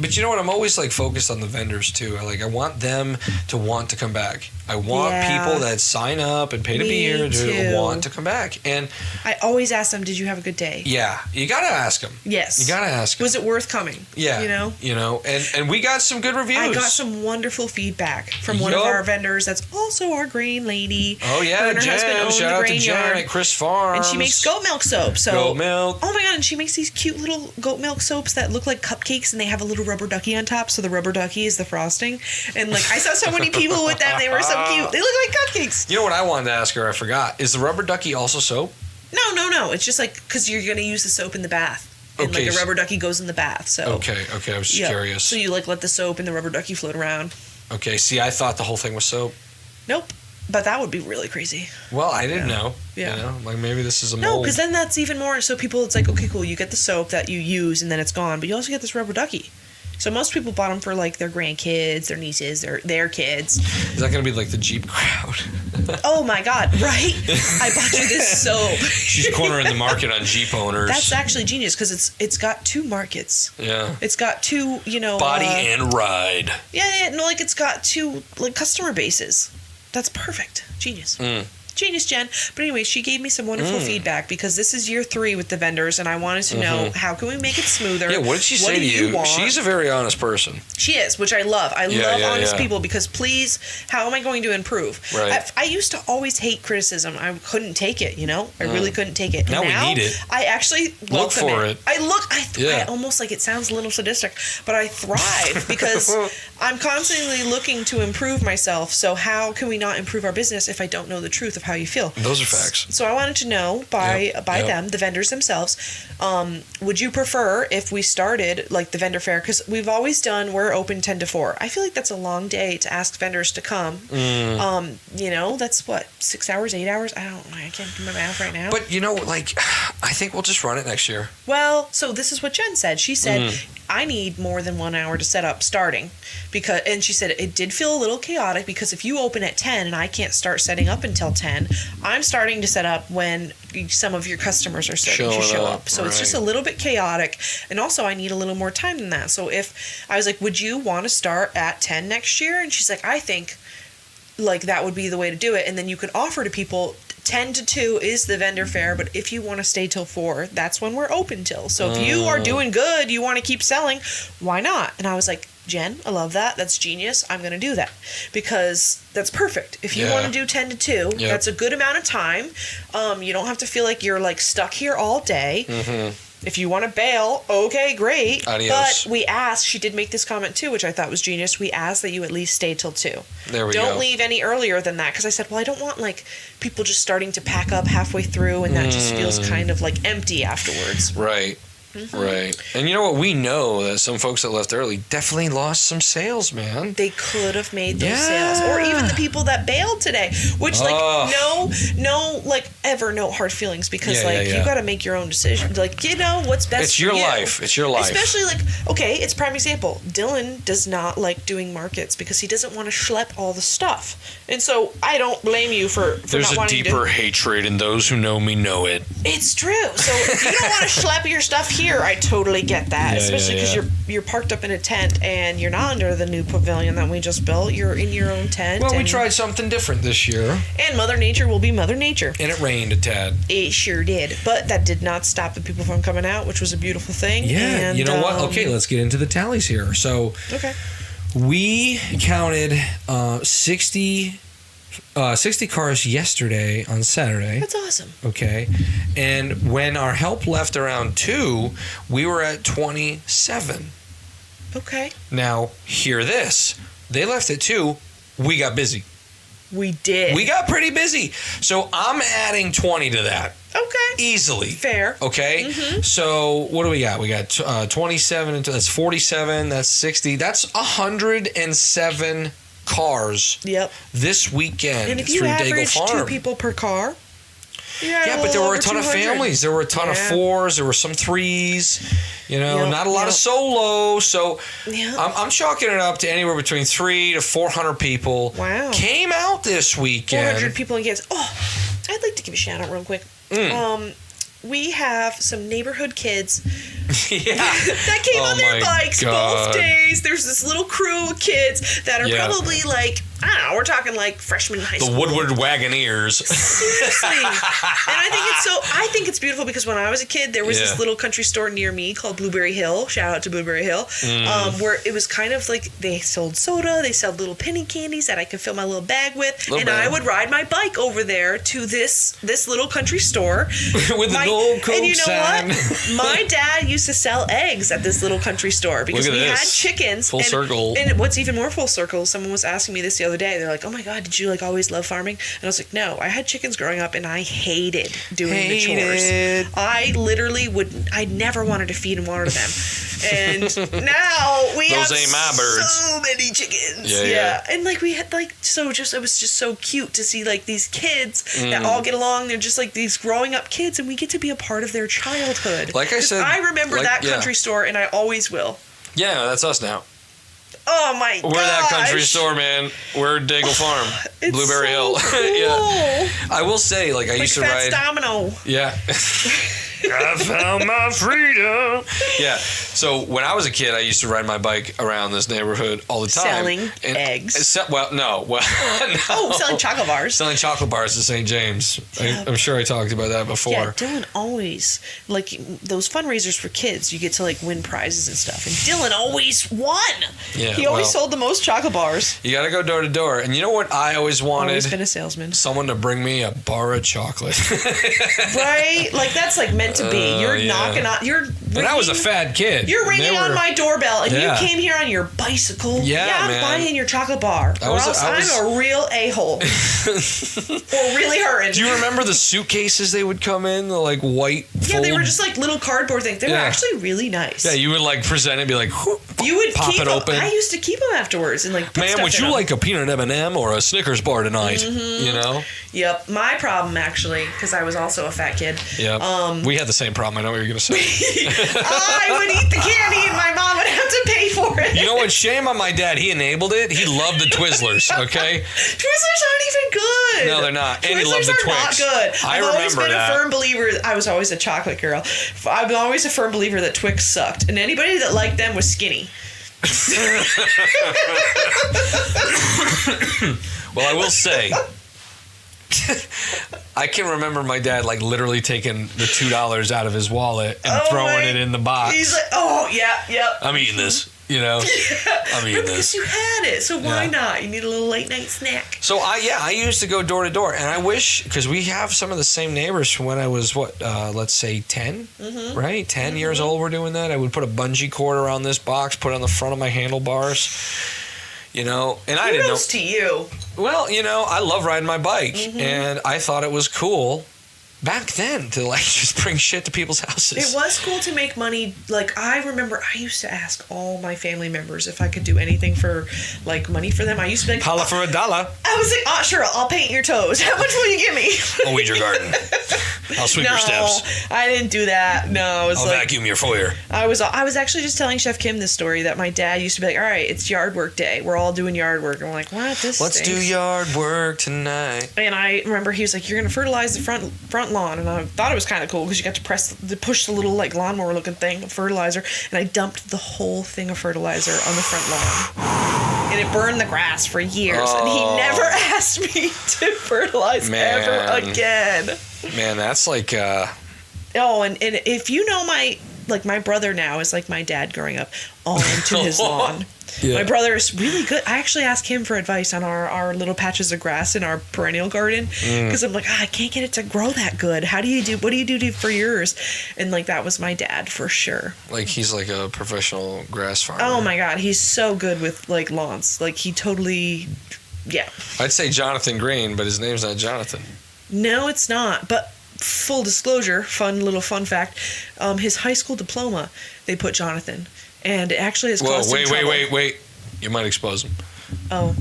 But you know what? I'm always like focused on the vendors too. I want them to want to come back. I want people that sign up and pay to be here to want to come back. And I always ask them, "Did you have a good day?" Yeah, you gotta ask them. Yes, you gotta ask them. Was it worth coming? Yeah, and we got some good reviews. I got some wonderful feedback from one of our vendors. That's also our grain lady. Oh yeah, her and her husband own shout the out grain to Jen yard. at Chris Farms. And she makes goat milk soap. So goat milk. Oh my god! And she makes these cute little goat milk soaps that look like cupcakes, and they have a little rubber ducky on top. So the rubber ducky is the frosting. And like I saw so many people with them. They were so cute. They look like cupcakes. You know what I wanted to ask her? I forgot. Is the rubber ducky also soap? No. It's just like because you're gonna use the soap in the bath. And like the rubber ducky goes in the bath. So okay. I was just curious. So you like let the soap and the rubber ducky float around. Okay. See, I thought the whole thing was soap. Nope. But that would be really crazy. Well, I didn't know. Yeah. Like maybe this is a mold. No, because then that's even more. So people, it's like, okay, cool. You get the soap that you use and then it's gone. But you also get this rubber ducky. So most people bought them for like their grandkids, their nieces, their kids. Is that going to be like the Jeep crowd? Oh my God, right? I bought you this soap. She's cornering the market on Jeep owners. That's actually genius because it's got two markets. Yeah. It's got two, body and ride. Yeah, no, like it's got two like customer bases. That's perfect. Genius. Genius, Jen. But anyway, she gave me some wonderful feedback because this is year 3 with the vendors, and I wanted to know how can we make it smoother. Yeah, what did she say to you? She's a very honest person. She is, which I love. I love honest people because please, how am I going to improve? Right. I used to always hate criticism. I couldn't take it, I really couldn't take it. Now we need it. I actually look for it. I almost like it sounds a little sadistic, but I thrive because I'm constantly looking to improve myself. So how can we not improve our business if I don't know the truth of how you feel? Those are facts. So I wanted to know by them, the vendors themselves, would you prefer if we started like the vendor fair? Because we've always done, we're open 10 to 4. I feel like that's a long day to ask vendors to come. That's what, 6 hours, 8 hours? I can't do my math right now. But I think we'll just run it next year. Well, so this is what Jen said. She said, I need more than 1 hour to set up starting. And she said it did feel a little chaotic because if you open at 10 and I can't start setting up until 10, I'm starting to set up when some of your customers are starting to show up. So it's just a little bit chaotic. And also I need a little more time than that. So if I was like, would you want to start at 10 next year? And she's like, I think like that would be the way to do it. And then you could offer to people 10 to 2 is the vendor fare, but if you want to stay till 4, that's when we're open till. So if you are doing good, you want to keep selling, why not? And I was like, Jen, I love that. That's genius. I'm going to do that because that's perfect. If you want to do 10 to 2, that's a good amount of time. You don't have to feel like you're like stuck here all day. If you want to bail, okay, great. Adios. But we asked, she did make this comment too, which I thought was genius. We asked that you at least stay till 2. There we go. Don't leave any earlier than that. Because I said, well, I don't want like people just starting to pack up halfway through and that just feels kind of like empty afterwards. Right. Right. And you know what? We know that some folks that left early definitely lost some sales, man. They could have made those sales. Or even the people that bailed today. Which, like, no, like, ever no hard feelings. Because, you got to make your own decision. Like, you know what's best it's for your you. life. It's your life. Especially, like, okay, it's prime example. Dillon does not like doing markets because he doesn't want to schlep all the stuff. And so, I don't blame you for There's not wanting a deeper hatred, and those who know me know it. It's true. So, if you don't want to schlep your stuff here, I totally get that, especially because you're parked up in a tent and you're not under the new pavilion that we just built. You're in your own tent. Well, we tried something different this year. And Mother Nature will be Mother Nature. And it rained a tad. It sure did. But that did not stop the people from coming out, which was a beautiful thing. Yeah, and, you know what? Okay, let's get into the tallies here. So we counted 60 cars yesterday on Saturday. That's awesome. Okay. And when our help left around 2, we were at 27. Okay. Now, hear this. They left at 2. We got busy. We did. We got pretty busy. So I'm adding 20 to that. Okay. Easily. Fair. Okay. So what do we got? We got 27. That's 47. That's 60. That's 107 cars this weekend. And if you average 2 people per car, but there were a ton of families. There were a ton of 4s. There were some 3s. You know, not a lot of solo. So I'm chalking it up to anywhere between 300 to 400 people. Wow. Came out this weekend. 400 people in Kansas. Oh, I'd like to give a shout out real quick. We have some neighborhood kids that came on their bikes both days. There's this little crew of kids that are probably like, I don't know, we're talking like freshman high school. The Woodward Wagoneers. Seriously. And I think it's beautiful because when I was a kid, there was this little country store near me called Blueberry Hill. Shout out to Blueberry Hill. Where it was kind of like they sold soda, they sold little penny candies that I could fill my little bag with. I would ride my bike over there to this little country store. With the gold Coke and you know sign. what? My dad used to sell eggs at this little country store because we had chickens. Full circle. And what's even more full circle, someone was asking me this the other day. They're like, oh my God, did you like always love farming? And I was like, no, I had chickens growing up and I hated doing the chores. I literally I never wanted to feed and water them. And now we have so many chickens. Yeah. And like we had like, it was just so cute to see like these kids that all get along. They're just like these growing up kids and we get to be a part of their childhood. Like I said, I remember that country store and I always will. Yeah, that's us now. Oh my god. We're that country store, man. We're Daigle Farm. Blueberry Hill. Cool. I will say, like I used to ride Domino. Yeah. I found my freedom. Yeah. So when I was a kid, I used to ride my bike around this neighborhood all the time. Selling eggs. No. Oh, selling chocolate bars. Selling chocolate bars to St. James. I'm sure I talked about that before. Yeah, Dillon always, like those fundraisers for kids, you get to like win prizes and stuff. And Dillon always won. Yeah, he always sold the most chocolate bars. You got to go door to door. And you know what I always wanted? Always been a salesman. Someone to bring me a bar of chocolate. Right? Like that's like meant to be. You're knocking on. You're And I was a fat kid. You're ringing on my doorbell, and Yeah. you came here on your bicycle. Yeah, I'm man. buying your chocolate bar, or else I'm a real a-hole. Or really hurting. Do you remember the suitcases they would come in, the like white Yeah, they were just like little cardboard things. They were actually really nice. Yeah, you would like present it and be like, you would pop keep it open. I used to keep them afterwards and like put man, stuff would in you them. like a peanut M&M or a Snickers bar tonight? Mm-hmm. You know? Yep. My problem, actually, because I was also a fat kid. Yep. We had the same problem. I know what you're going to say. I would eat the candy and my mom would have to pay for it. You know what? Shame on my dad. He enabled it. He loved the Twizzlers, okay? Twizzlers aren't even good. No, they're not. And he loved Twizzlers the Twix. are not good. I've always been a firm believer. I was always a chocolate girl. I'm always a firm believer that Twix sucked. And anybody that liked them was skinny. Well, I will say, I can remember my dad like literally taking the $2 out of his wallet and throwing it in the box. He's like, oh, yeah, yep. I'm eating this, you know? Yeah. I'm eating because you had it, so why not? You need a little late night snack. So I used to go door to door, and I wish, because we have some of the same neighbors from when I was, let's say 10, right? 10 years old, we're doing that. I would put a bungee cord around this box, put it on the front of my handlebars, you know, and I didn't know. Kudos to you. Well, you know, I love riding my bike, and I thought it was cool back then to like just bring shit to people's houses. It was cool to make money. Like, I remember I used to ask all my family members if I could do anything for like money for them. I used to be like, Holla for $1. I was like, oh, sure, I'll paint your toes. How much will you give me? I'll weed your garden. I'll sweep your steps. I didn't do that. No, I was I'll vacuum your foyer. I was actually just telling Chef Kim this story that my dad used to be like, all right, it's yard work day. We're all doing yard work. And I'm like, what? This Let's stinks. do yard work tonight. And I remember he was like, you're going to fertilize the front lawn. And I thought it was kind of cool because you got to push the little like lawnmower looking thing of fertilizer. And I dumped the whole thing of fertilizer on the front lawn. And it burned the grass for years. Oh. And he never asked me to fertilize ever again. Man, that's like... Oh, and if you know my brother now is like my dad growing up all into his lawn. Yeah. My brother is really good. I actually asked him for advice on our little patches of grass in our perennial garden because I'm like, I can't get it to grow that good. What do you do for yours? And like, that was my dad for sure. Like, he's like a professional grass farmer. Oh my God. He's so good with like lawns. Like, he totally, yeah. I'd say Jonathan Green, but his name's not Jonathan. No, it's not. But full disclosure, fun fact, his high school diploma, they put Jonathan. And it actually has caused him trouble. Wait. You might expose him. Oh.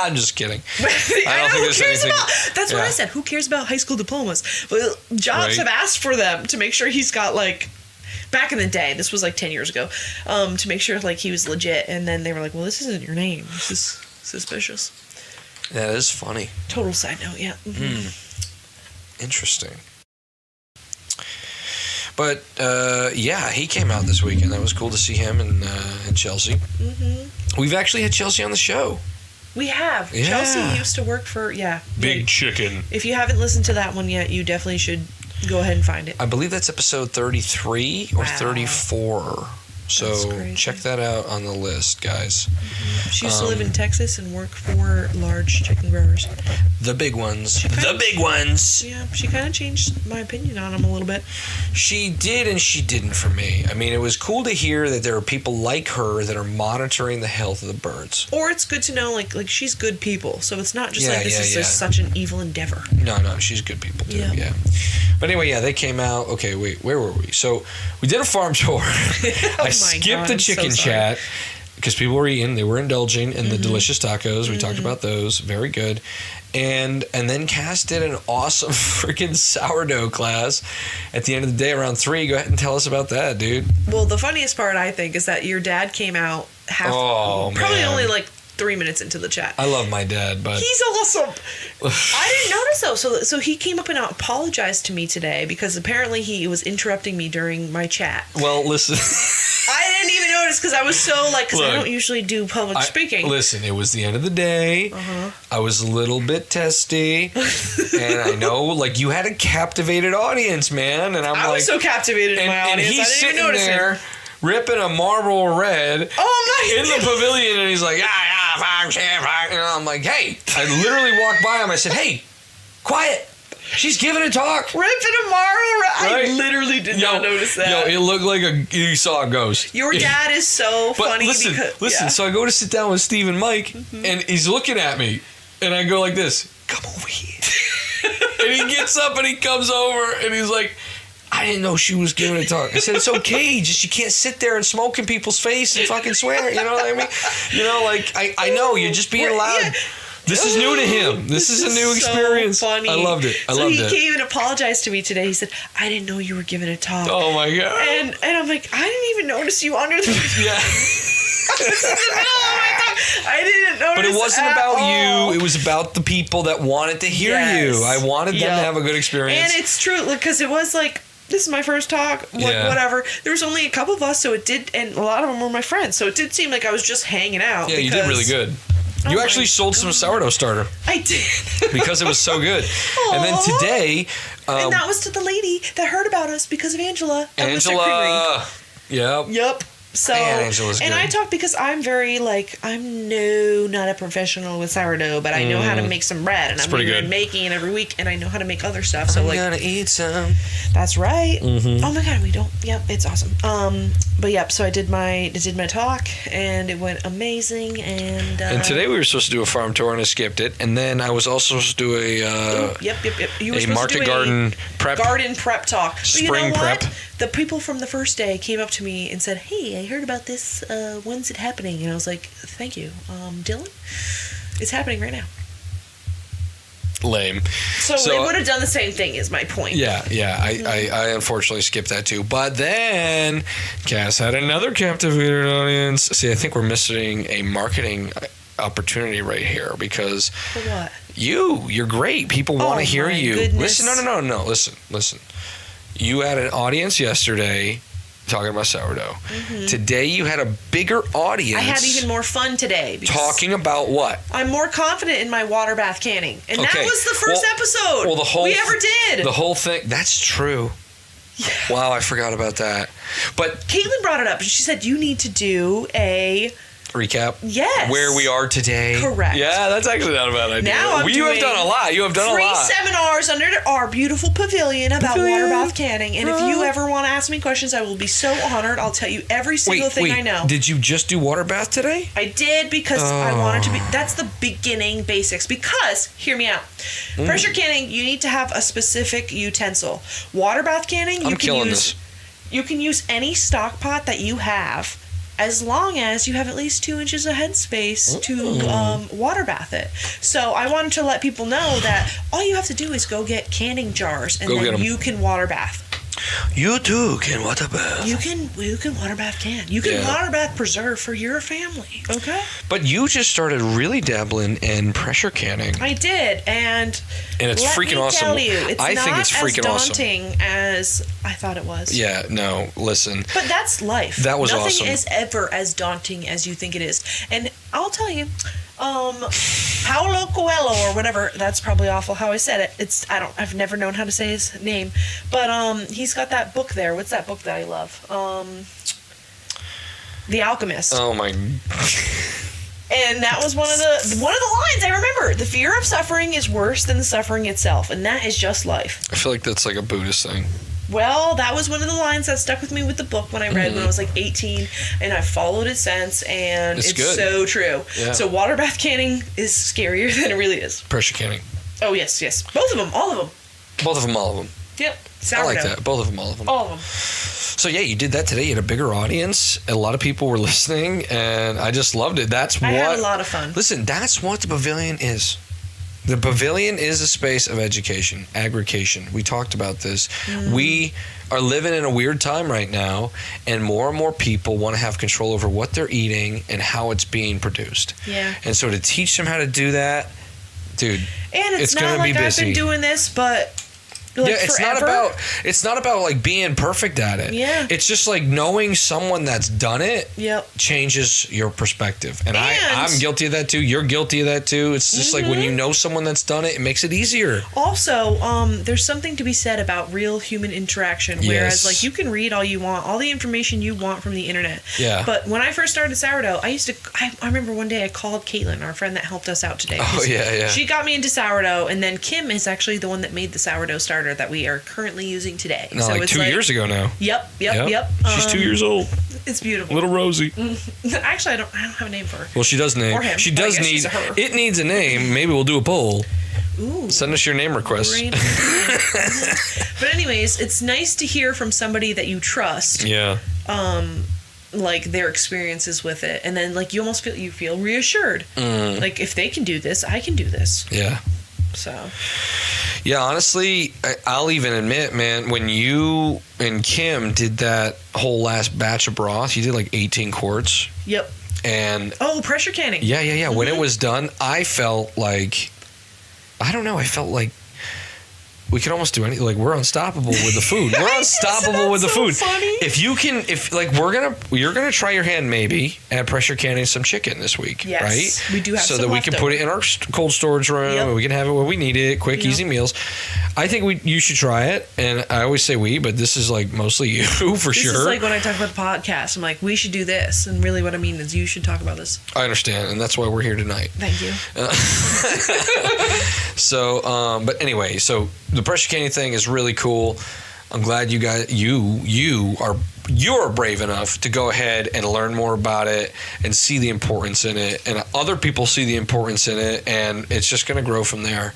I'm just kidding. I don't think there's anything. That's what I said. Who cares about high school diplomas? Well, jobs have asked for them to make sure he's got like, back in the day, this was like 10 years ago, to make sure like he was legit. And then they were like, well, this isn't your name. This is suspicious. That is funny. Total side note, yeah. Interesting. But yeah, he came out this weekend. That was cool to see him and Chelsea. We've actually had Chelsea on the show. We have. Yeah. Chelsea used to work for Big Chicken. If you haven't listened to that one yet, you definitely should go ahead and find it. I believe that's episode 33 or 34. So check that out on the list, guys. She used to live in Texas and work for large chicken growers. The big ones. The big ones. Yeah, she kind of changed my opinion on them a little bit. She did and she didn't for me. I mean, it was cool to hear that there are people like her that are monitoring the health of the birds. Or it's good to know, like she's good people. So it's not just this is just such an evil endeavor. No, she's good people too. Yeah. But anyway, they came out. Okay, wait, where were we? So we did a farm tour. I skipped the chicken chat because people were eating. They were indulging in the delicious tacos. We talked about those. Very good. And then Cass did an awesome freaking sourdough class at the end of the day around 3. Go ahead and tell us about that, dude. Well, the funniest part, I think, is that your dad came out probably only like 3 minutes into the chat. I love my dad, but he's awesome. I didn't notice though. So he came up and apologized to me today because apparently he was interrupting me during my chat. Well, listen. I didn't even notice because I was so because I don't usually do public speaking. Listen, it was the end of the day. I was a little bit testy, and I know like you had a captivated audience, man. And I was so captivated in my audience. And he's I didn't even sitting there him. ripping a Marlboro Red in the pavilion, and he's like, and I'm like, hey. I literally walked by him. I said, hey, quiet. She's giving a talk. Rip and Amaro. I literally did not notice that. It looked like you saw a ghost. Your dad is so funny. Listen. So I go to sit down with Steve and Mike, and he's looking at me, and I go like this, come over here. And he gets up and he comes over, and he's like, I didn't know she was giving a talk. I said, it's okay. Just you can't sit there and smoke in people's face and fucking swear. You know what I mean? You know, like, I know, you're just being loud. Yeah. This is new to him. This is a new experience. So funny. I loved it. He came and apologized to me today. He said, I didn't know you were giving a talk. Oh, my God. And I'm like, I didn't even notice you under the... Yeah. This is the middle of my talk. I didn't notice. But it wasn't about you. It was about the people that wanted to hear you. I wanted them to have a good experience. And it's true, because it was like, this is my first talk, whatever. There was only a couple of us, so it did, and a lot of them were my friends, so it did seem like I was just hanging out. Yeah, you did really good. You actually sold some sourdough starter. I did. Because it was so good. And then today... and that was to the lady that heard about us because of Angela. Angela! Yep. So, Angela's good. And I talk because I'm very, I'm not a professional with sourdough, but I know how to make some bread, and I'm making it every week, and I know how to make other stuff. So, I'm gonna eat some. That's right. Mm-hmm. Oh my God, we don't. Yep, it's awesome. But yep, so I did my talk, and it went amazing, and today we were supposed to do a farm tour, and I skipped it, and then I was also supposed to do a You were a market garden prep talk. But spring prep. The people from the first day came up to me and said, hey, I heard about this. When's it happening? And I was like, thank you. Dillon, it's happening right now. Lame. So they would have done the same thing is my point. Yeah. I unfortunately skipped that too. But then Cass had another captivated audience. See, I think we're missing a marketing opportunity right here because... For what? You're great. People want to hear you. Goodness. Listen, no. Listen. You had an audience yesterday talking about sourdough. Mm-hmm. Today you had a bigger audience. I had even more fun today. Talking about what? I'm more confident in my water bath canning. And that was the first episode we ever did. The whole thing. That's true. Yeah. Wow, I forgot about that. But Caitlin brought it up. And she said, you need to do a... recap? Yes. Where we are today. Correct. Yeah, that's actually not a bad idea. Now you have done a lot. You have done a lot. 3 seminars under our beautiful pavilion about water bath canning. And if you ever want to ask me questions, I will be so honored. I'll tell you every single thing I know. Did you just do water bath today? I did because I wanted to be... That's the beginning basics. Because, hear me out. Pressure canning, you need to have a specific utensil. Water bath canning, you can use any stock pot that you have, as long as you have at least 2 inches of headspace to water bath it. So I wanted to let people know that all you have to do is go get canning jars, and then you can water bath. You too can water bath. You can water bath can. You can water bath preserve for your family. Okay. But you just started really dabbling in pressure canning. I did, and it's freaking awesome. Let me tell you, I think it's freaking awesome. It's not as daunting as I thought it was. Yeah. No. Listen. But that's life. That was Nothing awesome. is ever as daunting as you think it is, and I'll tell you. Paulo Coelho or whatever, that's probably awful how I said it. I've never known how to say his name, but he's got that book there. What's that book that I love? The Alchemist. Oh my. And that was one of the lines I remember. The fear of suffering is worse than the suffering itself, and that is just life. I feel like that's like a Buddhist thing. Well, that was one of the lines that stuck with me with the book when I read when I was like 18, and I've followed it since, and it's so true. Yeah. So water bath canning is scarier than it really is. Pressure canning. Oh, yes. Both of them, all of them. Both of them, all of them. Yep. Sourdough. I like that. Both of them, all of them. All of them. So yeah, you did that today. You had a bigger audience. A lot of people were listening, and I just loved it. I had a lot of fun. Listen, that's what the pavilion is. The pavilion is a space of education, aggregation. We talked about this. We are living in a weird time right now, and more people want to have control over what they're eating and how it's being produced. Yeah. And so to teach them how to do that, dude, and it's going to be busy. I've been doing this, but Like, yeah, it's not about like being perfect at it. Yeah. It's just like knowing someone that's done it changes your perspective. And I'm guilty of that too. You're guilty of that too. It's just like when you know someone that's done it, it makes it easier. Also, there's something to be said about real human interaction. Whereas like you can read all you want, all the information you want from the internet. Yeah. But when I first started sourdough, I remember one day I called Caitlin, our friend that helped us out today. Oh yeah. She got me into sourdough, and then Kim is actually the one that made the sourdough starter that we are currently using today. No, so like it's 2 years ago now. Yep. She's 2 years old. It's beautiful. Little Rosie. Actually, I don't have a name for her. Well, she does name. Or him. She does need. It needs a name. Maybe we'll do a poll. Ooh. Send us your name request. But anyways, it's nice to hear from somebody that you trust. Yeah. Like their experiences with it, and then like you almost feel reassured. Like if they can do this, I can do this. Yeah. So. Yeah, honestly, I'll even admit, man, when you and Kim did that whole last batch of broth, you did like 18 quarts. Yep. And pressure canning. Yeah. Mm-hmm. When it was done, I felt like, I don't know, I felt like we could almost do anything. Like we're unstoppable with the food. We're unstoppable with the food. Funny. You're gonna try your hand maybe at pressure canning some chicken this week, yes, right? We do have so some that we can put it in our cold storage room. And we can have it when we need it. Quick, easy meals. I think you should try it. And I always say we, but this is like mostly you for sure. This is like when I talk about the podcast. I'm like, we should do this, and really what I mean is you should talk about this. I understand, and that's why we're here tonight. Thank you. So, but anyway, so the pressure canning thing is really cool. I'm glad you guys, you're brave enough to go ahead and learn more about it and see the importance in it, and other people see the importance in it, and it's just going to grow from there.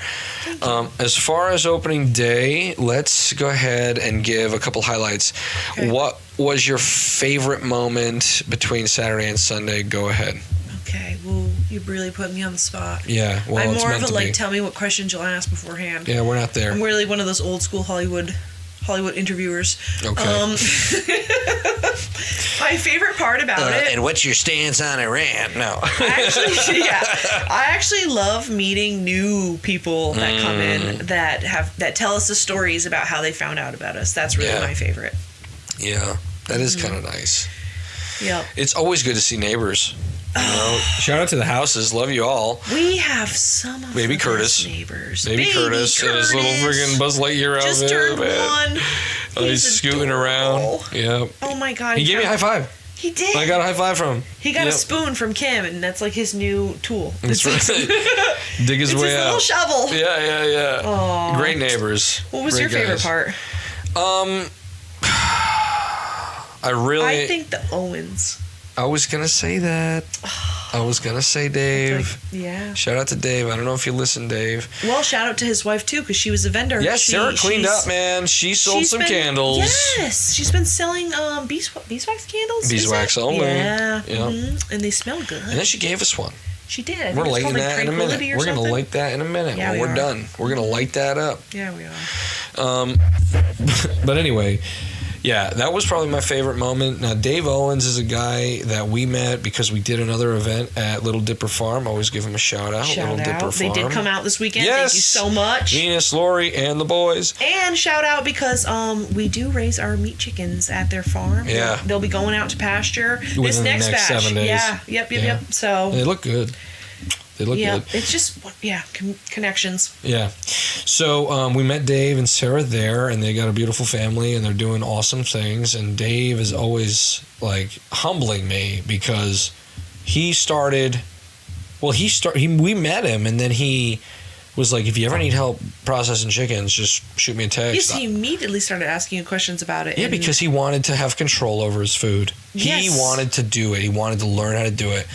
As far as opening day, let's go ahead and give a couple highlights. Okay. What was your favorite moment between Saturday and Sunday? Go ahead. Okay, well, you really put me on the spot. Yeah, well, I'm it's more meant of a to be. like, tell me what questions you'll ask beforehand. Yeah, we're not there. I'm really one of those old school Hollywood interviewers. Okay. My favorite part about it. And what's your stance on Iran? No. I actually love meeting new people that come in that tell us the stories about how they found out about us. That's really my favorite. Yeah, that is kind of nice. Yep. It's always good to see neighbors. You know, shout out to the houses. Love you all. We have some of Baby the Curtis. best neighbors. Baby Curtis and his little friggin' Buzz Lightyear outfit. Just turned one. He's scooting around. Yeah. Oh my God. He gave me a high five. He did. I got a high five from him. He got a spoon from Kim, and that's like his new tool. That's right. Dig his way out. It's his little shovel. Yeah. Aww. Great neighbors. What was your favorite part? I think the Owens. I was going to say that. I was going to say Dave. Yeah. Shout out to Dave. I don't know if you listen, Dave. Well, shout out to his wife, too, because she was a vendor. Yes, Sarah cleaned up, man. She sold some candles. Yes. She's been selling beeswax candles. Beeswax only. Yeah. Mm-hmm. And they smell good. And then she gave us one. She did. We're lighting that in a minute. We're going to light that in a minute when we're done. We're going to light that up. Yeah, we are. But anyway... Yeah, that was probably my favorite moment. Now, Dave Owens is a guy that we met because we did another event at Little Dipper Farm. Always give him a shout out. Dipper Farm. They did come out this weekend. Yes. Thank you so much. Venus, Lori, and the boys. And shout out because we do raise our meat chickens at their farm. Yeah. They'll be going out to pasture Within next the next batch. 7 days. Yeah. Yep. So they look good. They look good. It's just, connections. Yeah. So we met Dave and Sarah there, and they got a beautiful family, and they're doing awesome things. And Dave is always, like, humbling me because he started... Well, we met him, and then he was like, if you ever need help processing chickens, just shoot me a text. Yes, he immediately started asking you questions about it. Yeah, because he wanted to have control over his food. Yes. He wanted to do it. He wanted to learn how to do it.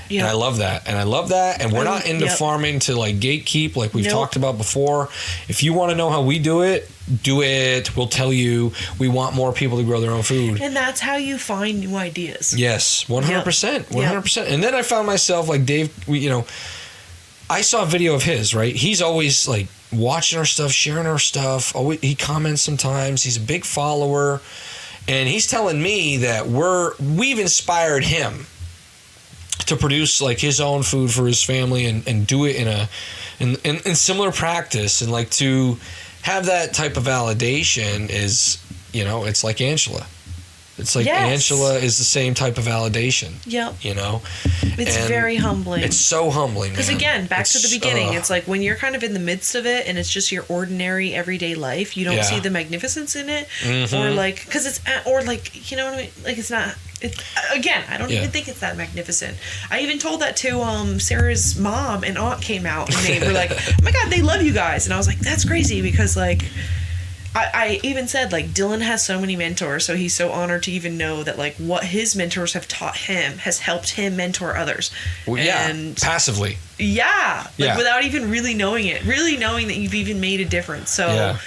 And I love that. And we're not into farming to like gatekeep like we've talked about before. If you want to know how we do it, do it. We'll tell you. We want more people to grow their own food. And that's how you find new ideas. Yes, 100%. 100%. And then I found myself like Dave, I saw a video of his, right? He's always like watching our stuff, sharing our stuff. He comments sometimes. He's a big follower. And he's telling me that we've inspired him to produce like his own food for his family and do it in similar practice and like to have that type of validation is, it's like Angela. It's like Angela is the same type of validation. Yep. It's very humbling. It's so humbling, because again, back to the beginning, it's like when you're kind of in the midst of it and it's just your ordinary everyday life, you don't see the magnificence in it, or like, because it's, or like, you know what I mean? Like, it's not. Again, I don't even think it's that magnificent. I even told that to Sarah's mom and aunt came out and they were like, "Oh my God, they love you guys," and I was like, "That's crazy," because like. I even said, like, Dillon has so many mentors, so he's so honored to even know that, like, what his mentors have taught him has helped him mentor others. Well, and passively. Yeah. Without even really knowing it. Really knowing that you've even made a difference. So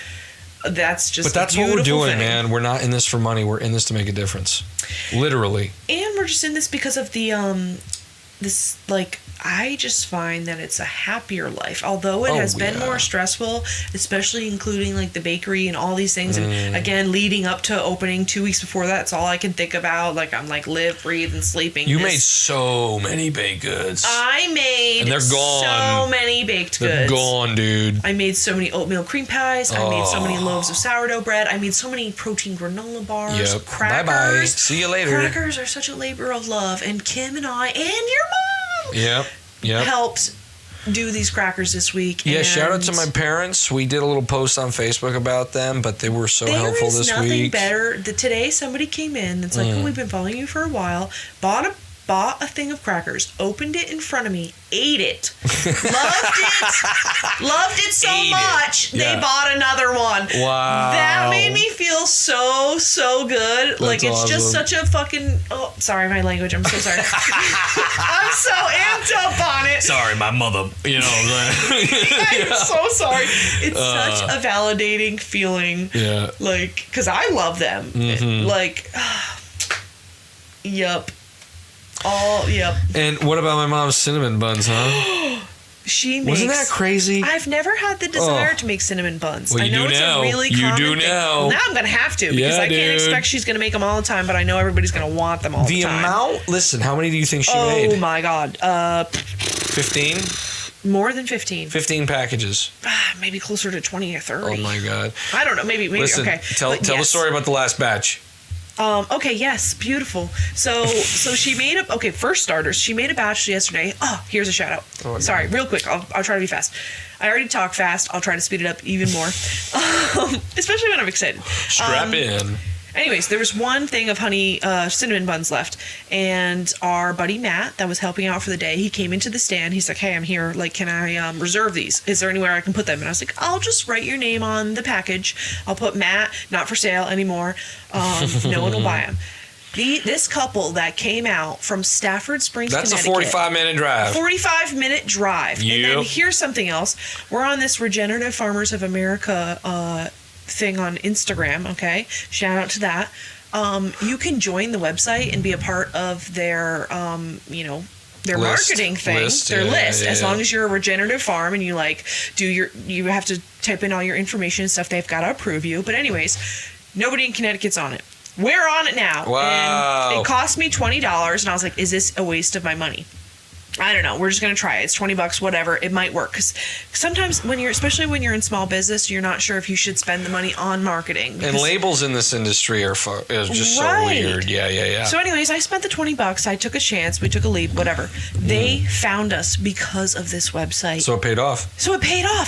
that's just But that's what we're doing, man. We're not in this for money. We're in this to make a difference. Literally. And we're just in this because of the, this, like... I just find that it's a happier life, although it has been more stressful, especially including like the bakery and all these things. And again, leading up to opening 2 weeks before that's all I can think about. Like I'm like live, breathe, and sleeping. You made so many baked goods. I made and they're gone. So many baked goods. They're gone, dude. I made so many oatmeal cream pies. I made so many loaves of sourdough bread. I made so many protein granola bars. Yep. Crackers. Bye-bye. See you later. Crackers are such a labor of love. And Kim and I and your mom. Yep. Helped do these crackers this week. Yeah, shout out to my parents. We did a little post on Facebook about them, but they were so helpful this week. There is nothing better. Today somebody came in that's like, we've been following you for a while, bought a thing of crackers, opened it in front of me, ate it, loved it so much, they bought another one. Wow. That made me feel so good. That's like, it's just such a fucking, sorry, my language, I'm so sorry. I'm so amped up on it. Sorry, my mother, I'm so sorry. It's such a validating feeling. Yeah. Like, because I love them. Like, yep. Yep. And what about my mom's cinnamon buns, huh? She makes... Wasn't that crazy? I've never had the desire to make cinnamon buns. Well, I know it's a really common thing. Well, now I'm going to have to because I can't expect she's going to make them all the time, but I know everybody's going to want them all the time. The amount... Listen, how many do you think she made? Oh, my God. 15? More than 15. 15 packages. Maybe closer to 20 or 30. Oh, my God. I don't know. Maybe. Listen, okay. Tell the story about the last batch. Okay, yes, beautiful. So she made first starters, she made a batch yesterday. Oh, here's a shout out. Oh, sorry, real quick, I'll try to be fast. I already talk fast, I'll try to speed it up even more. Especially when I'm excited. Strap in. Anyways, there was one thing of honey cinnamon buns left, and our buddy Matt that was helping out for the day, he came into the stand. He's like, "Hey, I'm here. Like, can I reserve these? Is there anywhere I can put them?" And I was like, "I'll just write your name on the package. I'll put Matt, not for sale anymore. No one will buy them." This couple that came out from Stafford Springs, Connecticut. That's a 45-minute drive. 45-minute drive. Yep. And then here's something else. We're on this Regenerative Farmers of America thing on Instagram, okay? Shout out to that. You can join the website and be a part of their, their marketing thing, their list. As long as you're a regenerative farm and you you have to type in all your information and stuff. They've got to approve you. But anyways, nobody in Connecticut's on it. We're on it now. Wow. And it cost me $20, and I was like, is this a waste of my money? I don't know. We're just going to try it. It's $20, whatever. It might work. Because sometimes especially when you're in small business, you're not sure if you should spend the money on marketing. And labels in this industry are just so weird. Yeah. So anyways, I spent the $20. I took a chance. We took a leap, whatever. They found us because of this website. So it paid off.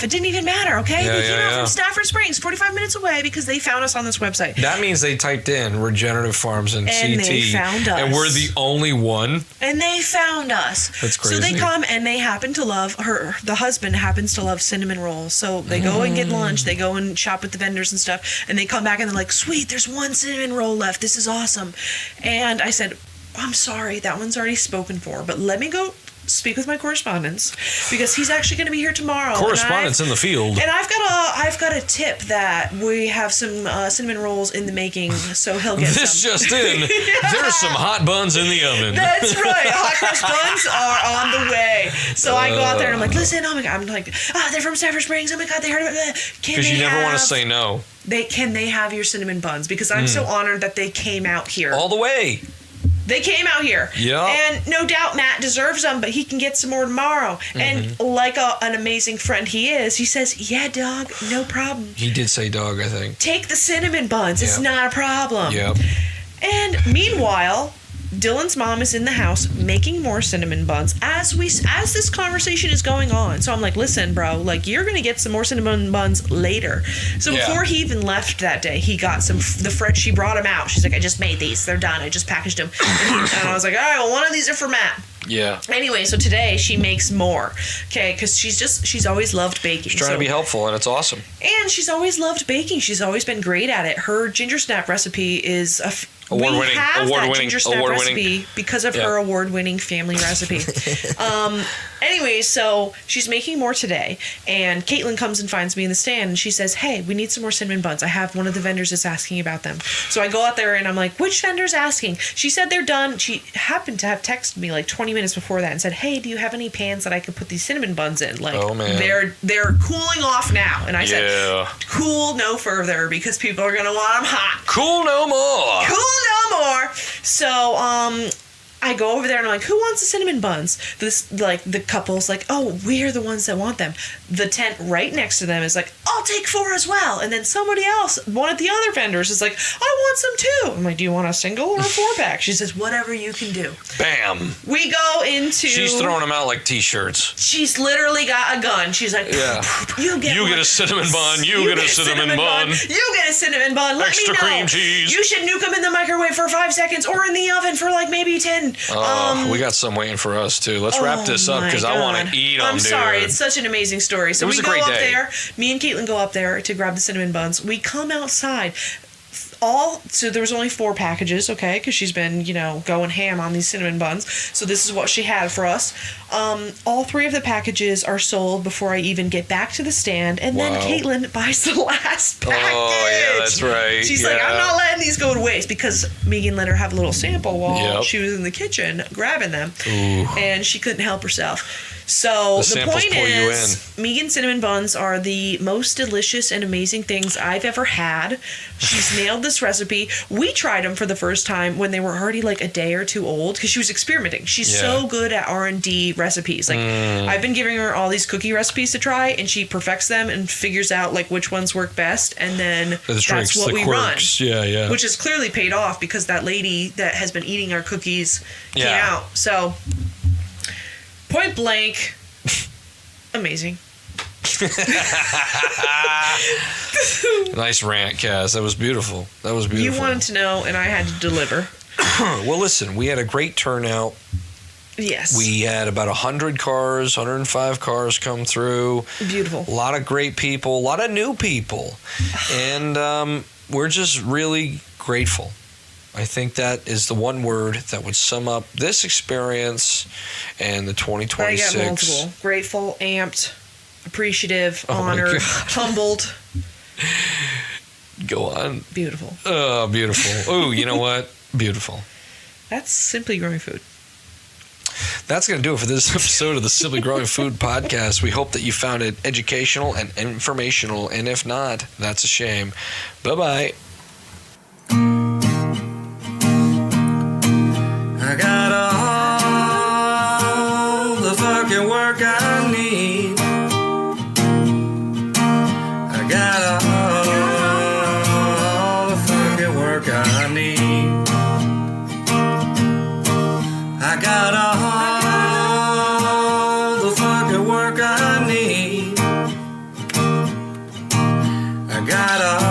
It didn't even matter, okay? They came out from Stafford Springs, 45 minutes away, because they found us on this website. That means they typed in regenerative farms and CT. And they found us. And we're the only one. And they found us. That's crazy. So they come and they happen to love the husband happens to love cinnamon rolls. So they go and get lunch, they go and shop with the vendors and stuff, and they come back and they're like, "Sweet, there's one cinnamon roll left. This is awesome." And I said, "I'm sorry, that one's already spoken for, but let me go speak with my correspondence because he's actually going to be here tomorrow." Correspondence in the field. And I've got a tip that we have some cinnamon rolls in the making, so he'll get this some. Just in, there's some hot buns in the oven. That's right. Hot cross buns are on the way. So I go out there and I'm like, "Listen, oh my God," I'm like, "they're from Stafford Springs. Oh my God, they heard of it." Because you never want to say no. Can they have your cinnamon buns? Because I'm so honored that they came out here. All the way. They came out here. Yeah. And no doubt Matt deserves them, but he can get some more tomorrow. And like an amazing friend he is, he says, yeah, dog, no problem. He did say dog, I think. Take the cinnamon buns. It's not a problem. Yep. And meanwhile, Dillon's mom is in the house making more cinnamon buns as this conversation is going on. So I'm like, listen, bro, like you're gonna get some more cinnamon buns later. So before he even left that day, he got some. She brought him out. She's like, I just made these. They're done. I just packaged them. And I was like, all right, well, one of these are for Matt. Yeah. Anyway, so today she makes more, okay? Because she's always loved baking. She's trying to be helpful, and it's awesome. And she's always loved baking. She's always been great at it. Her ginger snap recipe is award-winning. We have that ginger snap recipe because of her award-winning family recipe. Anyway, so she's making more today, and Caitlin comes and finds me in the stand, and she says, hey, we need some more cinnamon buns. I have one of the vendors that's asking about them. So I go out there, and I'm like, which vendor's asking? She said they're done. She happened to have texted me like 20 minutes before that and said, hey, do you have any pans that I could put these cinnamon buns in? Like, oh, man. They're cooling off now. And I said, cool no further, because people are going to want them hot. Cool no more. Cool no more. So, I go over there and I'm like, who wants the cinnamon buns? The couple's like, oh, we're the ones that want them. The tent right next to them is like, I'll take 4 as well. And then somebody else, one of the other vendors, is like, I want some too. I'm like, do you want a single or a 4-pack? She says, whatever you can do. Bam. We go into... She's throwing them out like T-shirts. She's literally got a gun. She's like, you get a cinnamon bun. You get a cinnamon bun. You get a cinnamon bun. Let Extra me know. cream cheese. You should nuke them in the microwave for 5 seconds or in the oven for like maybe 10. We got some waiting for us too. Let's wrap this up because I want to eat them, I'm sorry. It's such an amazing story. So we go up there. Me and Caitlin go up there to grab the cinnamon buns. We come outside. So there was only 4 packages, okay, because she's been, going ham on these cinnamon buns. So this is what she had for us. All 3 of the packages are sold before I even get back to the stand, and then Caitlin buys the last package. Oh, yeah, that's right. She's like, I'm not letting these go to waste, because Megan let her have a little sample while she was in the kitchen grabbing them, and she couldn't help herself. So the point is, Megan cinnamon buns are the most delicious and amazing things I've ever had. She's nailed this recipe. We tried them for the first time when they were already like a day or 2 old, because she was experimenting. She's so good at R&D recipes. Like I've been giving her all these cookie recipes to try, and she perfects them and figures out like which ones work best, and then that's what we run. Yeah. Which has clearly paid off, because that lady that has been eating our cookies came out. So point blank, amazing. Nice rant, Cass. That was beautiful. You wanted to know, and I had to deliver. Well, listen, we had a great turnout. Yes. We had about 100 cars, 105 cars come through. Beautiful. A lot of great people, a lot of new people. And we're just really grateful. I think that is the one word that would sum up this experience and the 2026. I got multiple. Grateful, amped, appreciative, honored, humbled. Go on. Beautiful. Oh, beautiful. Oh, you know what? Beautiful. That's Simply Growing Food. That's going to do it for this episode of the Simply Growing Food Podcast. We hope that you found it educational and informational. And if not, that's a shame. Bye-bye. I got all the fucking work I need. I got all the fucking work I need. I got all the fucking work I need. I got all